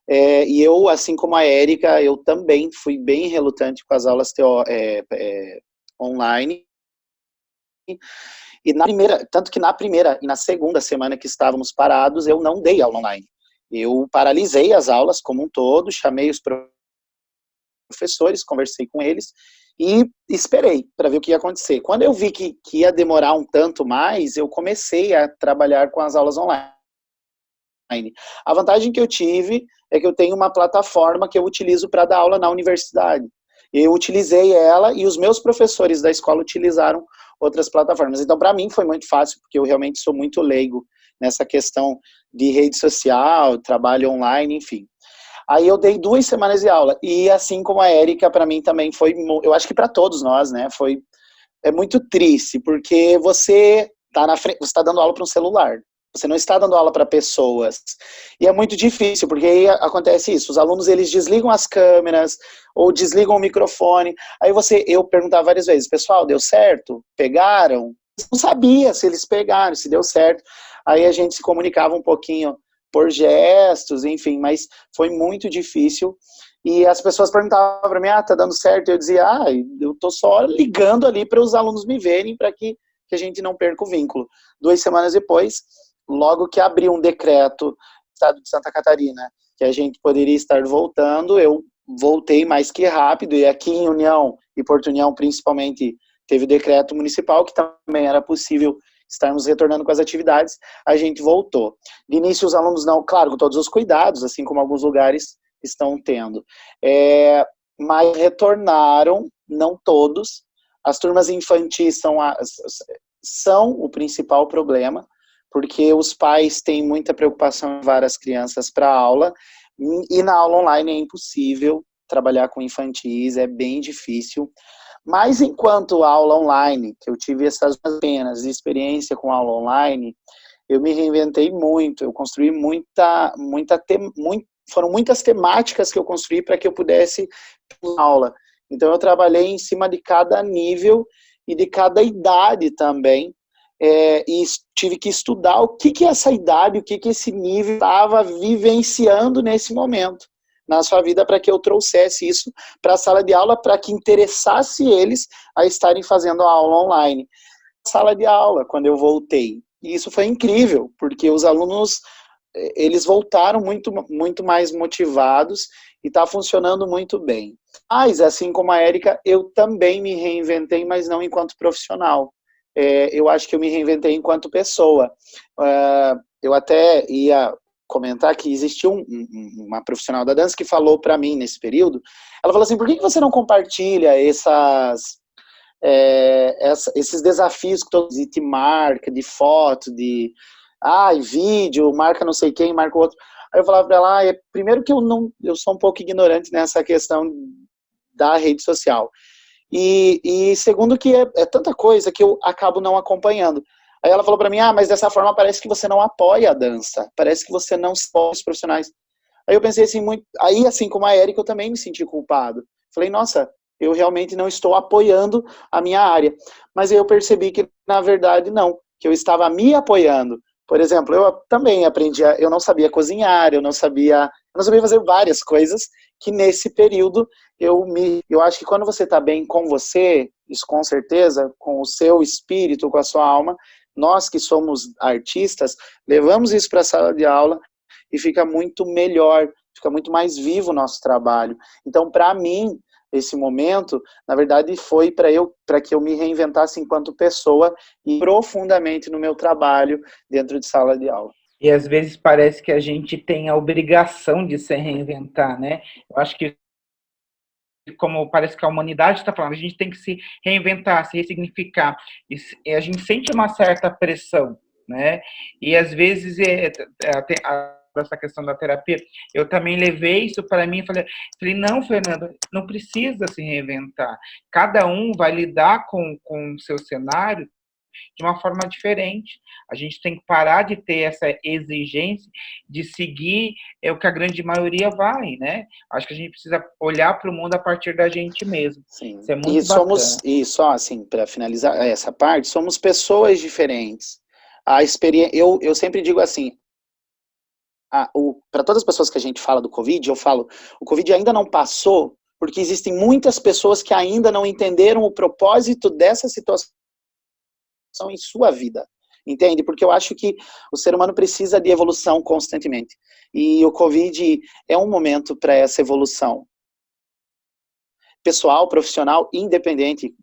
e eu, assim como a Érica, eu também fui bem relutante com as aulas online, e tanto que na primeira e na segunda semana que estávamos parados, eu não dei aula online. Eu paralisei as aulas como um todo, chamei os professores, conversei com eles, e esperei para ver o que ia acontecer. Quando eu vi que ia demorar um tanto mais, eu comecei a trabalhar com as aulas online. A vantagem que eu tive é que eu tenho uma plataforma que eu utilizo para dar aula na universidade. Eu utilizei ela e os meus professores da escola utilizaram outras plataformas. Então, para mim foi muito fácil, porque eu realmente sou muito leigo nessa questão de rede social, trabalho online, enfim. Aí eu dei 2 semanas de aula, e assim como a Érica, para mim também foi, eu acho que para todos nós, né, é muito triste, porque você está na frente, você está dando aula para um celular, você não está dando aula para pessoas, e é muito difícil, porque aí acontece isso, os alunos eles desligam as câmeras, ou desligam o microfone, aí eu perguntava várias vezes, pessoal, deu certo? Pegaram? Eu não sabia se eles pegaram, se deu certo, aí a gente se comunicava um pouquinho por gestos, enfim, mas foi muito difícil, E as pessoas perguntavam para mim, tá dando certo? Eu dizia, eu tô só ligando ali para os alunos me verem, para que a gente não perca o vínculo. 2 semanas depois, logo que abriu um decreto no estado de Santa Catarina, que a gente poderia estar voltando, eu voltei mais que rápido, e aqui em União e Porto União, principalmente, teve decreto municipal, que também era possível estarmos retornando com as atividades, a gente voltou. De início, os alunos não, claro, com todos os cuidados, assim como alguns lugares estão tendo. Mas retornaram, não todos. As turmas infantis são o principal problema, porque os pais têm muita preocupação em levar as crianças para a aula, e na aula online é impossível trabalhar com infantis, é bem difícil. Mas enquanto aula online, que eu tive essas apenas de experiência com aula online, eu me reinventei muito, eu construí foram muitas temáticas que eu construí para que eu pudesse dar aula. Então eu trabalhei em cima de cada nível e de cada idade também, e tive que estudar o que essa idade, o que esse nível estava vivenciando nesse momento na sua vida, para que eu trouxesse isso para a sala de aula, para que interessasse eles a estarem fazendo a aula online. Sala de aula, quando eu voltei. E isso foi incrível, porque os alunos, eles voltaram muito mais motivados e está funcionando muito bem. Mas, assim como a Érica, eu também me reinventei, mas não enquanto profissional. Eu acho que eu me reinventei enquanto pessoa. Eu até ia comentar que existiu uma profissional da dança que falou para mim nesse período, ela falou assim, por que você não compartilha esses desafios que todos de marca, de foto, de vídeo, marca não sei quem, marca o outro. Aí eu falava para ela, primeiro que eu sou um pouco ignorante nessa questão da rede social. E segundo que é tanta coisa que eu acabo não acompanhando. Aí ela falou para mim, mas dessa forma parece que você não apoia a dança, parece que você não apoia os profissionais. Aí eu pensei assim, aí assim como a Érica, eu também me senti culpado. Falei, nossa, eu realmente não estou apoiando a minha área. Mas aí eu percebi que, na verdade, não, que eu estava me apoiando. Por exemplo, eu também aprendi, eu não sabia cozinhar, eu não sabia fazer várias coisas, que nesse período eu acho que quando você está bem com você, isso com certeza, com o seu espírito, com a sua alma, nós que somos artistas, levamos isso para a sala de aula e fica muito melhor, fica muito mais vivo o nosso trabalho. Então, para mim, esse momento, na verdade, foi para que eu me reinventasse enquanto pessoa e profundamente no meu trabalho dentro de sala de aula. E às vezes parece que a gente tem a obrigação de se reinventar, né? Eu acho que, como parece que a humanidade está falando, a gente tem que se reinventar, se ressignificar. E a gente sente uma certa pressão, né? E às vezes essa questão da terapia, eu também levei isso para mim e falei, não, Fernando, não precisa se reinventar. Cada um vai lidar com o seu cenário de uma forma diferente. A gente tem que parar de ter essa exigência de seguir o que a grande maioria vai, né? Acho que a gente precisa olhar para o mundo a partir da gente mesmo. Sim. Isso é muito bacana. E só assim, para finalizar essa parte, somos pessoas diferentes. A experiência, eu sempre digo assim, para todas as pessoas que a gente fala do Covid, eu falo, o Covid ainda não passou, porque existem muitas pessoas que ainda não entenderam o propósito dessa situação em sua vida, entende? Porque eu acho que o ser humano precisa de evolução constantemente, e o Covid é um momento para essa evolução pessoal, profissional, independente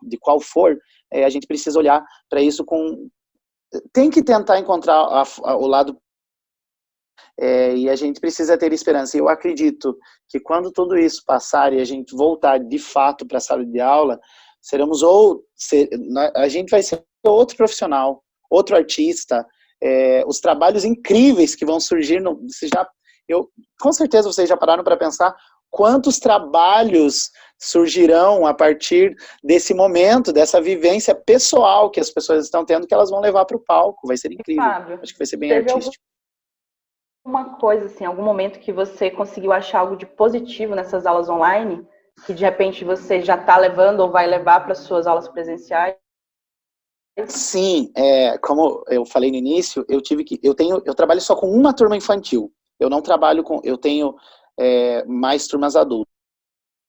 de qual for. A gente precisa olhar para isso tem que tentar encontrar o lado, e a gente precisa ter esperança. Eu acredito que quando tudo isso passar e a gente voltar de fato para a sala de aula, a gente vai ser outro profissional, outro artista, os trabalhos incríveis que vão surgir, com certeza vocês já pararam para pensar quantos trabalhos surgirão a partir desse momento, dessa vivência pessoal que as pessoas estão tendo, que elas vão levar para o palco. Vai ser incrível. Fábio, acho que vai ser bem artístico. Alguma coisa, assim, algum momento que você conseguiu achar algo de positivo nessas aulas online, que de repente você já está levando ou vai levar para as suas aulas presenciais? Sim, como eu falei no início, eu trabalho só com uma turma infantil. Eu não trabalho com, eu tenho mais turmas adultas.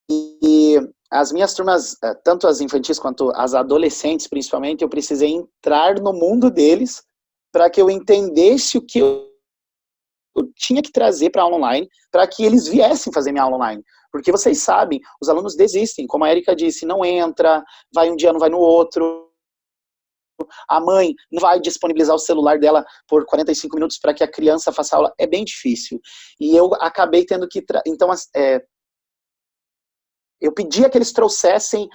E as minhas turmas, tanto as infantis quanto as adolescentes, principalmente, eu precisei entrar no mundo deles para que eu entendesse o que eu tinha que trazer para a aula online, para que eles viessem fazer minha aula online. Porque vocês sabem, os alunos desistem, como a Erika disse, não entra, vai um dia, não vai no outro. A mãe não vai disponibilizar o celular dela por 45 minutos para que a criança faça aula. É bem difícil. E eu acabei tendo que... Então, eu pedia que eles trouxessem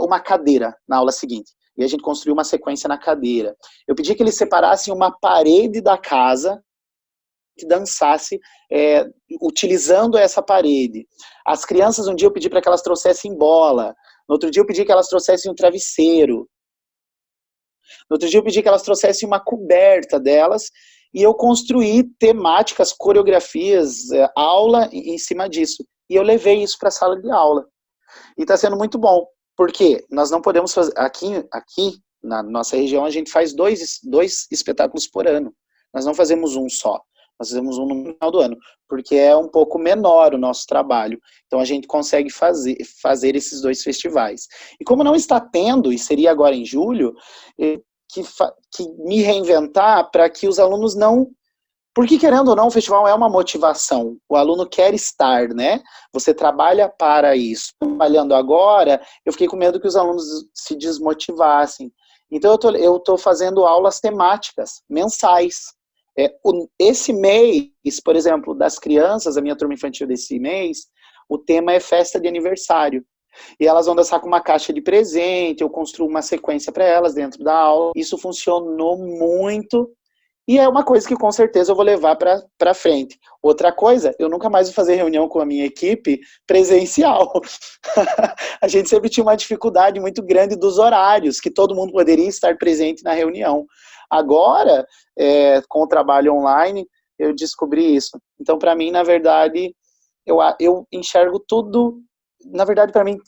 uma cadeira na aula seguinte. E a gente construiu uma sequência na cadeira. Eu pedi que eles separassem uma parede da casa que dançasse utilizando essa parede. As crianças, um dia eu pedi para que elas trouxessem bola. No outro dia eu pedi que elas trouxessem um travesseiro. No outro dia eu pedi que elas trouxessem uma coberta delas. E eu construí temáticas, coreografias, aula em cima disso. E eu levei isso para a sala de aula. E está sendo muito bom. Porque nós não podemos fazer... Aqui na nossa região, a gente faz dois espetáculos por ano. Nós não fazemos um só. Nós fazemos um no final do ano, porque é um pouco menor o nosso trabalho. Então, a gente consegue fazer esses 2 festivais. E como não está tendo, e seria agora em julho, que me reinventar para que os alunos não... Porque, querendo ou não, o festival é uma motivação. O aluno quer estar, né? Você trabalha para isso. Trabalhando agora, eu fiquei com medo que os alunos se desmotivassem. Então, eu estou fazendo aulas temáticas, mensais. Esse mês, por exemplo, das crianças, a minha turma infantil desse mês, o tema é festa de aniversário. E elas vão dançar com uma caixa de presente, eu construo uma sequência para elas dentro da aula. Isso funcionou muito e é uma coisa que com certeza eu vou levar para frente. Outra coisa, eu nunca mais vou fazer reunião com a minha equipe presencial. A gente sempre tinha uma dificuldade muito grande dos horários, que todo mundo poderia estar presente na reunião. Agora, com o trabalho online, eu descobri isso. Então, para mim, na verdade, eu enxergo tudo... Na verdade, para mim,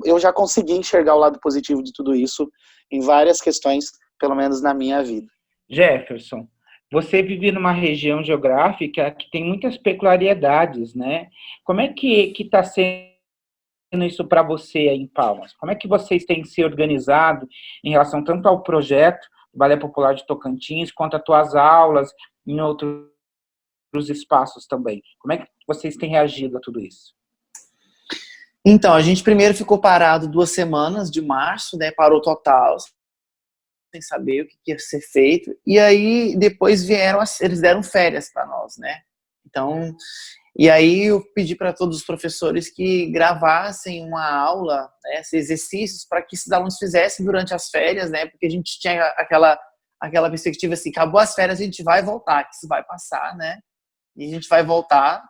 eu já consegui enxergar o lado positivo de tudo isso em várias questões, pelo menos na minha vida. Jefferson, você vive numa região geográfica que tem muitas peculiaridades, né? Como é que está sendo isso para você aí em Palmas? Como é que vocês têm se organizado em relação tanto ao projeto do Balé Popular de Tocantins, quanto às tuas aulas em outros espaços também? Como é que vocês têm reagido a tudo isso? Então, a gente primeiro ficou parado 2 semanas de março, né? Parou total, sem saber o que ia ser feito. E aí, depois eles deram férias para nós, né? Então, e aí eu pedi para todos os professores que gravassem uma aula, né, esses exercícios, para que esses alunos fizessem durante as férias, né? Porque a gente tinha aquela perspectiva assim, acabou as férias, a gente vai voltar, que isso vai passar, né? E a gente vai voltar.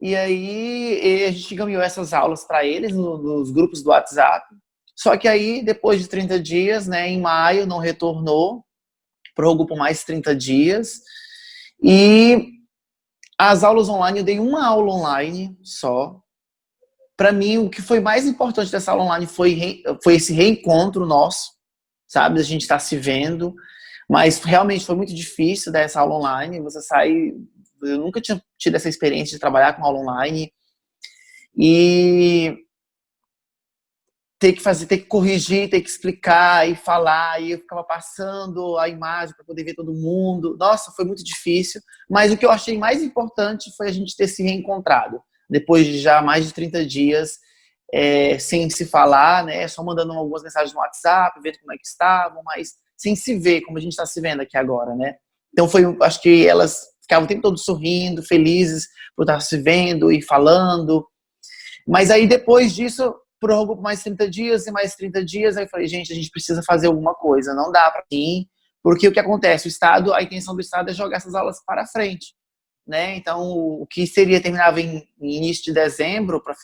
E aí a gente encaminhou essas aulas para eles nos grupos do WhatsApp. Só que aí, depois de 30 dias, né, em maio, não retornou, prorrogou por mais 30 dias. E as aulas online, eu dei uma aula online só. Para mim, o que foi mais importante dessa aula online foi esse reencontro nosso, sabe? A gente está se vendo. Mas realmente foi muito difícil dar essa aula online. Você sai... Eu nunca tinha tido essa experiência de trabalhar com aula online e ter que corrigir, ter que explicar e falar, e eu ficava passando a imagem para poder ver todo mundo. Nossa, foi muito difícil, mas o que eu achei mais importante foi a gente ter se reencontrado, depois de já mais de 30 dias sem se falar, né, só mandando algumas mensagens no WhatsApp, vendo como é que estavam, mas sem se ver, como a gente está se vendo aqui agora, né. Então acho que elas ficavam o tempo todo sorrindo, felizes por estar se vendo e falando. Mas aí, depois disso, prorrogou por mais 30 dias e mais 30 dias. Aí eu falei, gente, a gente precisa fazer alguma coisa. Não dá para ir, porque o que acontece? A intenção do Estado é jogar essas aulas para frente, né? Então, o que terminava em início de dezembro, para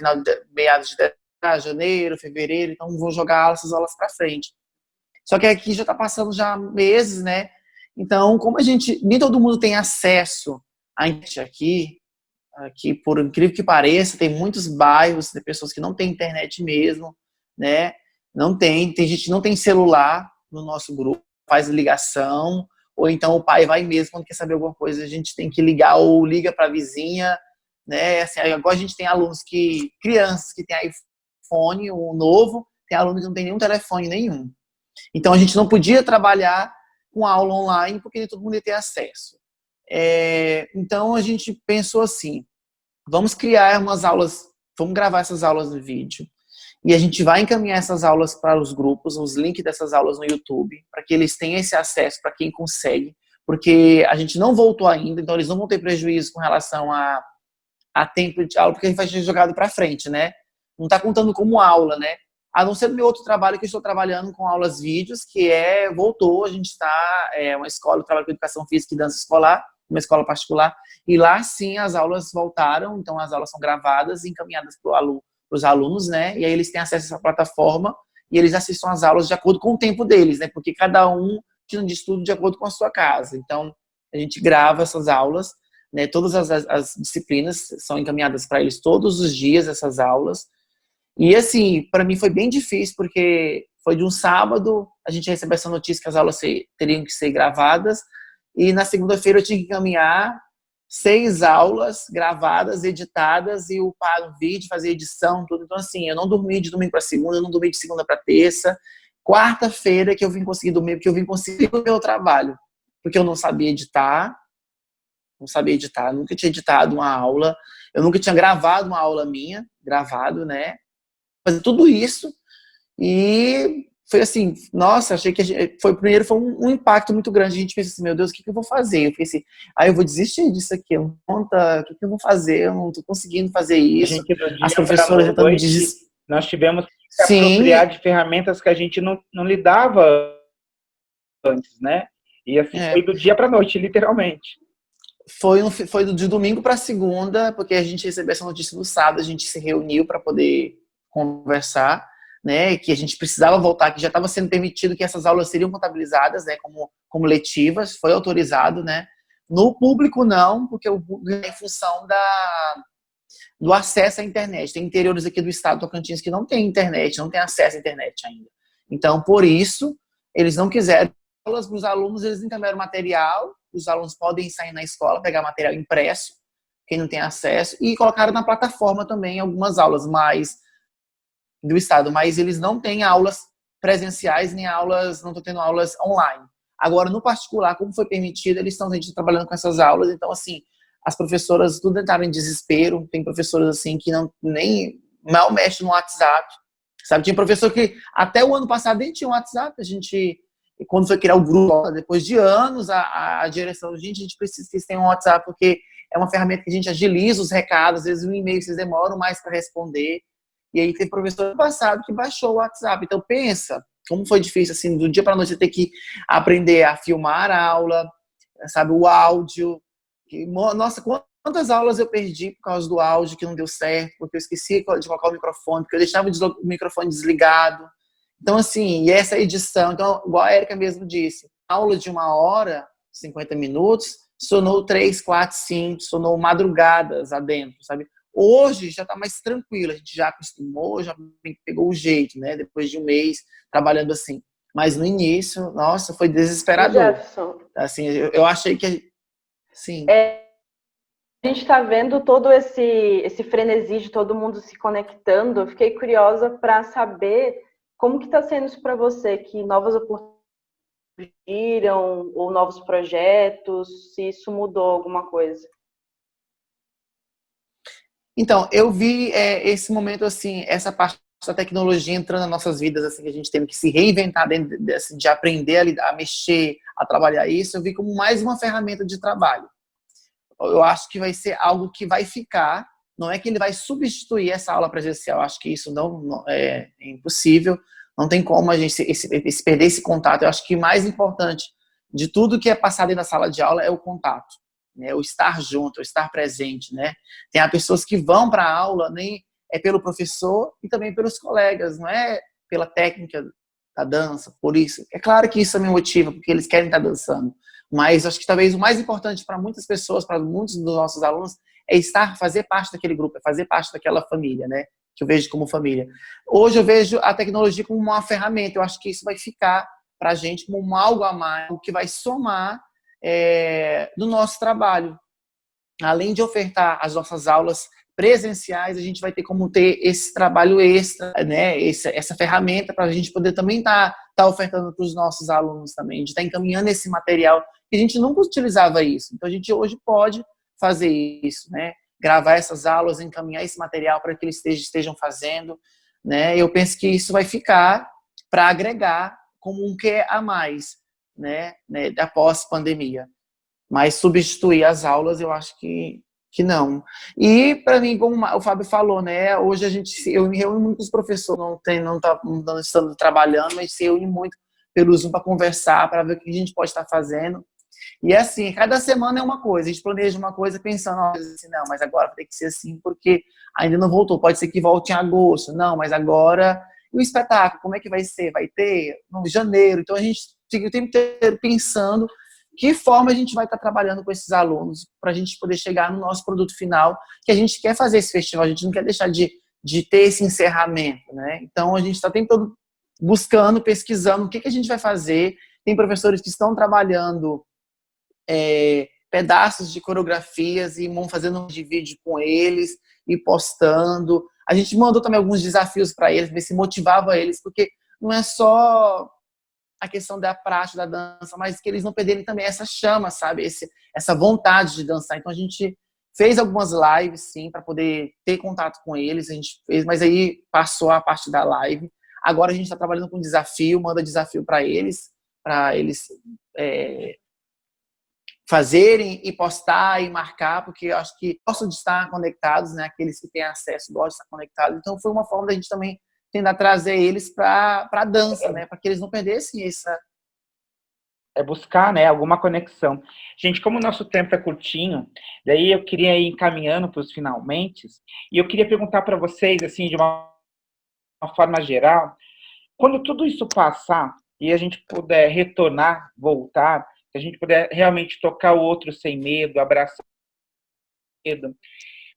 meados de janeiro, fevereiro, então vão jogar essas aulas para frente. Só que aqui já está passando já meses, né? Então, como nem todo mundo tem acesso à internet aqui, por incrível que pareça, tem muitos bairros de pessoas que não têm internet mesmo, né? Tem gente que não tem celular no nosso grupo, faz ligação, ou então o pai vai mesmo quando quer saber alguma coisa, a gente tem que ligar, ou liga para a vizinha, né? Assim, agora a gente tem crianças que têm iPhone, o novo, tem aluno que não tem nenhum telefone nenhum. Então a gente não podia trabalhar com aula online porque nem todo mundo ia ter acesso. Então a gente pensou assim, vamos criar umas aulas, vamos gravar essas aulas no vídeo e a gente vai encaminhar essas aulas para os grupos, os links dessas aulas no YouTube, para que eles tenham esse acesso para quem consegue, porque a gente não voltou ainda, então eles não vão ter prejuízo com relação a tempo de aula, porque a gente vai ser jogado para frente, né? Não está contando como aula, né? A não ser no meu outro trabalho, que eu estou trabalhando com aulas vídeos, que voltou, a gente está, uma escola, eu trabalho com educação física e dança escolar, uma escola particular, e lá sim as aulas voltaram, então as aulas são gravadas e encaminhadas para os alunos, né? E aí eles têm acesso a essa plataforma e eles assistem as aulas de acordo com o tempo deles, né? Porque cada um tem um de estudo de acordo com a sua casa. Então, a gente grava essas aulas, né? Todas as disciplinas são encaminhadas para eles todos os dias, essas aulas. E assim, para mim foi bem difícil, porque foi de um sábado, a gente recebeu essa notícia que as aulas teriam que ser gravadas, e na segunda-feira eu tinha que encaminhar 6 aulas gravadas, editadas, e upar o vídeo, fazer edição, tudo. Então assim, eu não dormi de domingo para segunda, eu não dormi de segunda para terça. Quarta-feira que eu vim conseguir dormir, porque eu vim conseguir o meu trabalho, porque eu não sabia editar, nunca tinha editado uma aula, eu nunca tinha gravado uma aula minha, né? Fazer tudo isso, e foi assim, nossa, achei que primeiro foi um impacto muito grande. A gente pensa assim, meu Deus, o que eu vou fazer? Eu pensei, eu vou desistir disso aqui, o que eu vou fazer? Eu não tô conseguindo fazer isso. As professoras já estão me desesperando. Nós tivemos que se apropriar de ferramentas que a gente não lidava antes, né? E assim, foi do dia para noite, literalmente. Foi de domingo para segunda, porque a gente recebeu essa notícia no sábado, a gente se reuniu para poder conversar, né, que a gente precisava voltar, que já estava sendo permitido que essas aulas seriam contabilizadas, né, como letivas, foi autorizado, né. No público não, porque o público é em função do acesso à internet. Tem interiores aqui do estado do Tocantins que não tem internet, não tem acesso à internet ainda. Então, por isso, eles não quiseram aulas para os alunos, eles encaminharam material, os alunos podem sair na escola, pegar material impresso, quem não tem acesso, e colocaram na plataforma também algumas aulas do estado, mas eles não têm aulas presenciais, nem aulas, não estão tendo aulas online. Agora, no particular, como foi permitido, eles estão trabalhando com essas aulas, então, assim, as professoras tudo entraram em desespero, tem professoras, assim, que nem mal mexem no WhatsApp, sabe? Tinha professor que até o ano passado nem tinha um WhatsApp, quando foi criar o grupo, depois de anos, a direção, gente, a gente precisa que vocês tenham um WhatsApp, porque é uma ferramenta que a gente agiliza os recados, às vezes o e-mail vocês demoram mais para responder. E aí tem professor passado que baixou o WhatsApp. Então pensa, como foi difícil, assim, do dia para a noite você ter que aprender a filmar a aula, sabe, o áudio. Nossa, quantas aulas eu perdi por causa do áudio que não deu certo, porque eu esqueci de colocar o microfone, porque eu deixava o microfone desligado. Então, assim, e essa edição, então, igual a Érica mesmo disse, aula de 1 hora, 50 minutos, sonou 3, 4, 5, sonou madrugadas adentro, sabe? Hoje já está mais tranquilo, a gente já acostumou, já pegou o jeito, né? Depois de um mês trabalhando assim. Mas no início, nossa, foi desesperador. Jefferson, assim, eu achei que... Sim. A gente está vendo todo esse frenesi de todo mundo se conectando. Eu fiquei curiosa para saber como que está sendo isso para você, que novas oportunidades surgiram, ou novos projetos, se isso mudou alguma coisa. Então, eu vi esse momento, assim, essa parte da tecnologia entrando nas nossas vidas, assim, que a gente teve que se reinventar assim, de aprender a mexer, a trabalhar isso, eu vi como mais uma ferramenta de trabalho. Eu acho que vai ser algo que vai ficar, não é que ele vai substituir essa aula presencial, eu acho que isso não é impossível, não tem como a gente perder esse contato. Eu acho que o mais importante de tudo que é passado aí na sala de aula é o contato. Né, o estar junto, o estar presente, né? Tem pessoas que vão para a aula, nem é pelo professor e também pelos colegas, não é pela técnica da dança, por isso. É claro que isso me motiva, porque eles querem estar dançando, mas acho que talvez o mais importante para muitas pessoas, para muitos dos nossos alunos, é fazer parte daquele grupo, é fazer parte daquela família, né? Que eu vejo como família. Hoje eu vejo a tecnologia como uma ferramenta, eu acho que isso vai ficar para a gente como algo a mais, o que vai somar no nosso trabalho. além de ofertar as nossas aulas presenciais, a gente vai ter como ter esse trabalho extra, né? Essa ferramenta para a gente poder também tá ofertando para os nossos alunos também, de estar encaminhando esse material, que a gente nunca utilizava isso. Então, a gente hoje pode fazer isso, né? Gravar essas aulas, encaminhar esse material para que eles estejam fazendo, né? Eu penso que isso vai ficar para agregar como um quê a mais, né? Após pandemia. Mas substituir as aulas, eu acho que não. E, para mim, como o Fábio falou, né? Hoje eu me reúno muito com os professores, não estando trabalhando, mas se reúne muito pelo Zoom para conversar, para ver o que a gente pode estar fazendo. E assim, cada semana é uma coisa, a gente planeja uma coisa pensando, assim, não, mas agora tem que ser assim, porque ainda não voltou, pode ser que volte em agosto, não, mas agora, e o espetáculo, como é que vai ser? Vai ter no janeiro, então a gente fica o tempo inteiro pensando que forma a gente vai estar trabalhando com esses alunos para a gente poder chegar no nosso produto final, que a gente quer fazer esse festival, a gente não quer deixar de ter esse encerramento, né? Então a gente está todo buscando, pesquisando o que a gente vai fazer. Tem professores que estão trabalhando pedaços de coreografias e vão fazendo um vídeo com eles e postando. A gente mandou também alguns desafios para eles, ver se motivava eles, porque não é só a questão da prática da dança, mas que eles não perderem também essa chama, sabe? Essa vontade de dançar. Então a gente fez algumas lives, sim, para poder ter contato com eles. A gente fez, mas aí passou a parte da live. Agora a gente está trabalhando com desafio, manda desafio para eles fazerem e postar e marcar, porque eu acho que gostam de estar conectados, né? Aqueles que têm acesso gostam de estar conectados. Então foi uma forma da gente também tentar trazer eles para a dança, né? Para que eles não perdessem essa... buscar, né, alguma conexão. Gente, como o nosso tempo é curtinho, daí eu queria ir encaminhando para os finalmente, e eu queria perguntar para vocês, assim, de uma forma geral, quando tudo isso passar e a gente puder retornar, voltar, se a gente puder realmente tocar o outro sem medo, abraçar o medo,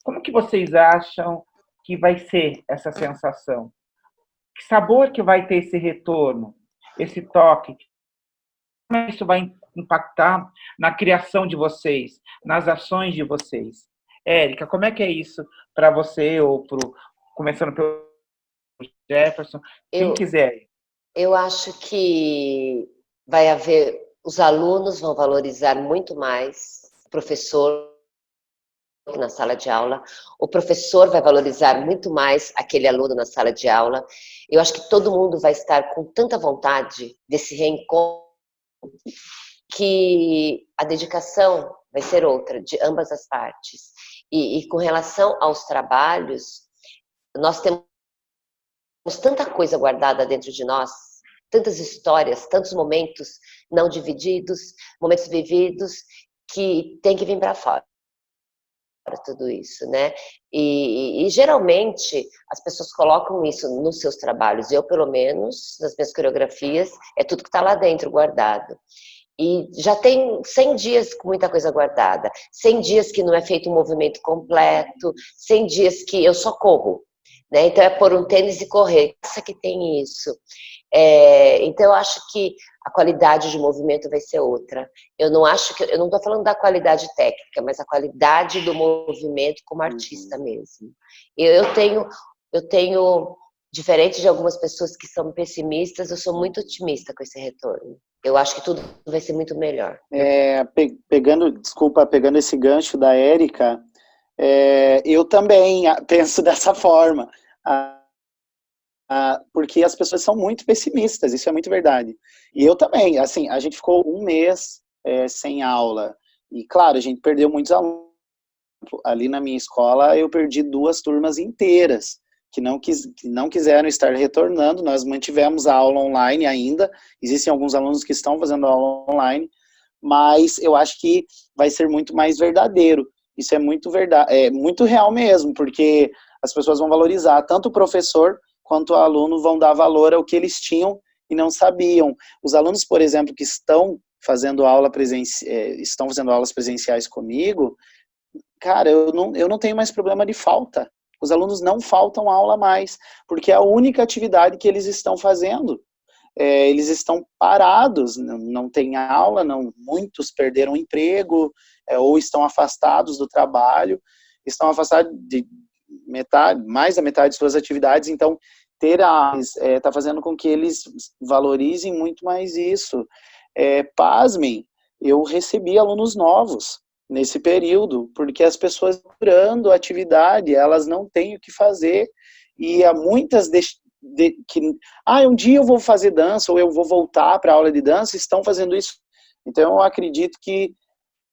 como que vocês acham que vai ser essa sensação? Que sabor que vai ter esse retorno, esse toque? Como isso vai impactar na criação de vocês, nas ações de vocês? Érica, como é que é isso para você, ou começando pelo Jefferson, quem quiser? Eu acho que vai haver, os alunos vão valorizar muito mais o professor na sala de aula, o professor vai valorizar muito mais aquele aluno na sala de aula. Eu acho que todo mundo vai estar com tanta vontade desse reencontro que a dedicação vai ser outra, de ambas as partes. E com relação aos trabalhos, nós temos tanta coisa guardada dentro de nós, tantas histórias, tantos momentos não divididos, momentos vividos, que tem que vir para fora tudo isso, né? E geralmente as pessoas colocam isso nos seus trabalhos. Eu, pelo menos, nas minhas coreografias, é tudo que está lá dentro guardado. E já tem 100 dias com muita coisa guardada, 100 dias que não é feito um movimento completo, 100 dias que eu só corro, né? Então é pôr um tênis e correr, isso que tem isso. Então eu acho que a qualidade de movimento vai ser outra. Eu não estou falando da qualidade técnica, mas a qualidade do movimento como artista mesmo. Eu tenho, diferente de algumas pessoas que são pessimistas, eu sou muito otimista com esse retorno. Eu acho que tudo vai ser muito melhor. Pegando esse gancho da Érica, eu também penso dessa forma. Porque as pessoas são muito pessimistas, isso é muito verdade. E eu também, assim, a gente ficou um mês sem aula, e claro, a gente perdeu muitos alunos. Ali na minha escola, eu perdi 2 turmas inteiras, que não quiseram estar retornando. Nós mantivemos a aula online ainda, existem alguns alunos que estão fazendo aula online, mas eu acho que vai ser muito mais verdadeiro. Isso é muito verdade, é muito real mesmo, porque as pessoas vão valorizar, tanto o professor quanto o aluno vão dar valor ao que eles tinham e não sabiam. Os alunos, por exemplo, que estão fazendo aulas presenciais comigo, cara, eu não tenho mais problema de falta. Os alunos não faltam aula mais, porque é a única atividade que eles estão fazendo. Eles estão parados, não tem aula, muitos perderam o emprego, ou estão afastados do trabalho, estão afastados de mais da metade de suas atividades, então está fazendo com que eles valorizem muito mais isso. Pasmem, eu recebi alunos novos nesse período, porque as pessoas procurando atividade, elas não têm o que fazer, e há muitas um dia eu vou fazer dança, ou eu vou voltar para a aula de dança, estão fazendo isso. Então eu acredito que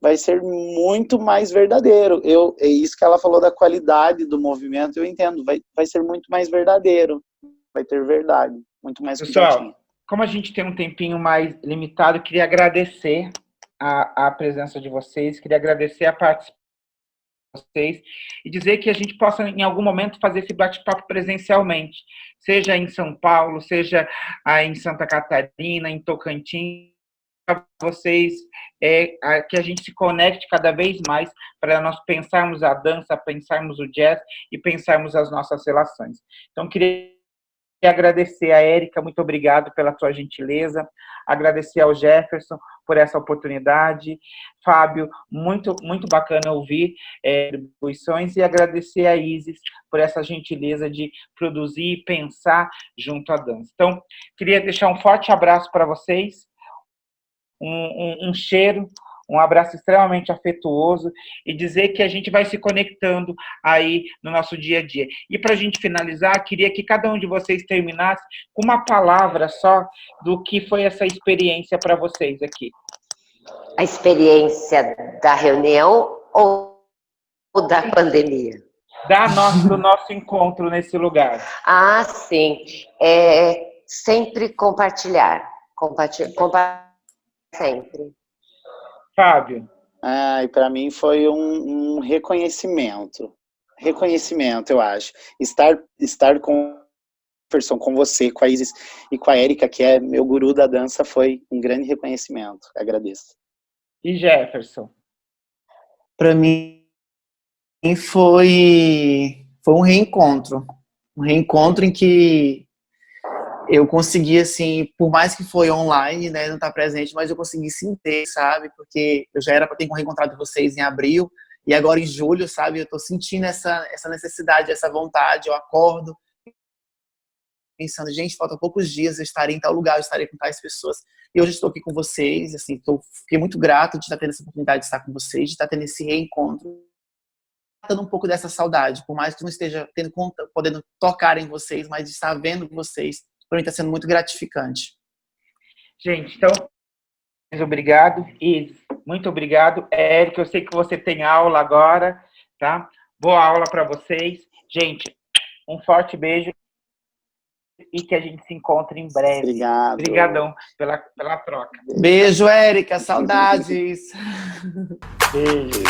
vai ser muito mais verdadeiro. É isso que ela falou da qualidade do movimento, eu entendo, vai ser muito mais verdadeiro, vai ter verdade, muito mais Pessoal, como a gente tem um tempinho mais limitado, eu queria agradecer a presença de vocês, queria agradecer a participação de vocês e dizer que a gente possa, em algum momento, fazer esse bate-papo presencialmente, seja em São Paulo, seja em Santa Catarina, em Tocantins, para vocês, que a gente se conecte cada vez mais para nós pensarmos a dança, pensarmos o jazz e pensarmos as nossas relações. Então, queria agradecer a Érica, muito obrigado pela sua gentileza, agradecer ao Jefferson por essa oportunidade, Fábio, muito, muito bacana ouvir contribuições, e agradecer a Isis por essa gentileza de produzir e pensar junto à dança. Então, queria deixar um forte abraço para vocês, um cheiro, um abraço extremamente afetuoso, e dizer que a gente vai se conectando aí no nosso dia a dia. E para a gente finalizar, queria que cada um de vocês terminasse com uma palavra só do que foi essa experiência para vocês aqui. A experiência da reunião ou da pandemia? Do nosso encontro nesse lugar. Ah, sim. Sempre compartilhar. Compartilhar sempre. Fábio. E para mim foi um reconhecimento. Reconhecimento, eu acho. Estar com você, com a Isis e com a Érica, que é meu guru da dança, foi um grande reconhecimento. Agradeço. E Jefferson? Para mim foi um reencontro. Um reencontro em que eu consegui, assim, por mais que foi online, né, não estar presente, mas eu consegui sentir, sabe? Porque eu já era para ter reencontrado vocês em abril, e agora em julho, sabe? Eu estou sentindo essa necessidade, essa vontade. Eu acordo pensando, gente, faltam poucos dias, eu estarei em tal lugar, eu estarei com tais pessoas. E hoje estou aqui com vocês, assim, fiquei muito grato de estar tendo essa oportunidade de estar com vocês, de estar tendo esse reencontro, tendo um pouco dessa saudade, por mais que não esteja podendo tocar em vocês, mas de estar vendo vocês, para mim está sendo muito gratificante. Gente, então, obrigado. E muito obrigado. Érica, eu sei que você tem aula agora, tá? Boa aula para vocês. Gente, um forte beijo e que a gente se encontre em breve. Obrigado. Obrigadão pela troca. Beijo, Érica. Saudades. Beijo.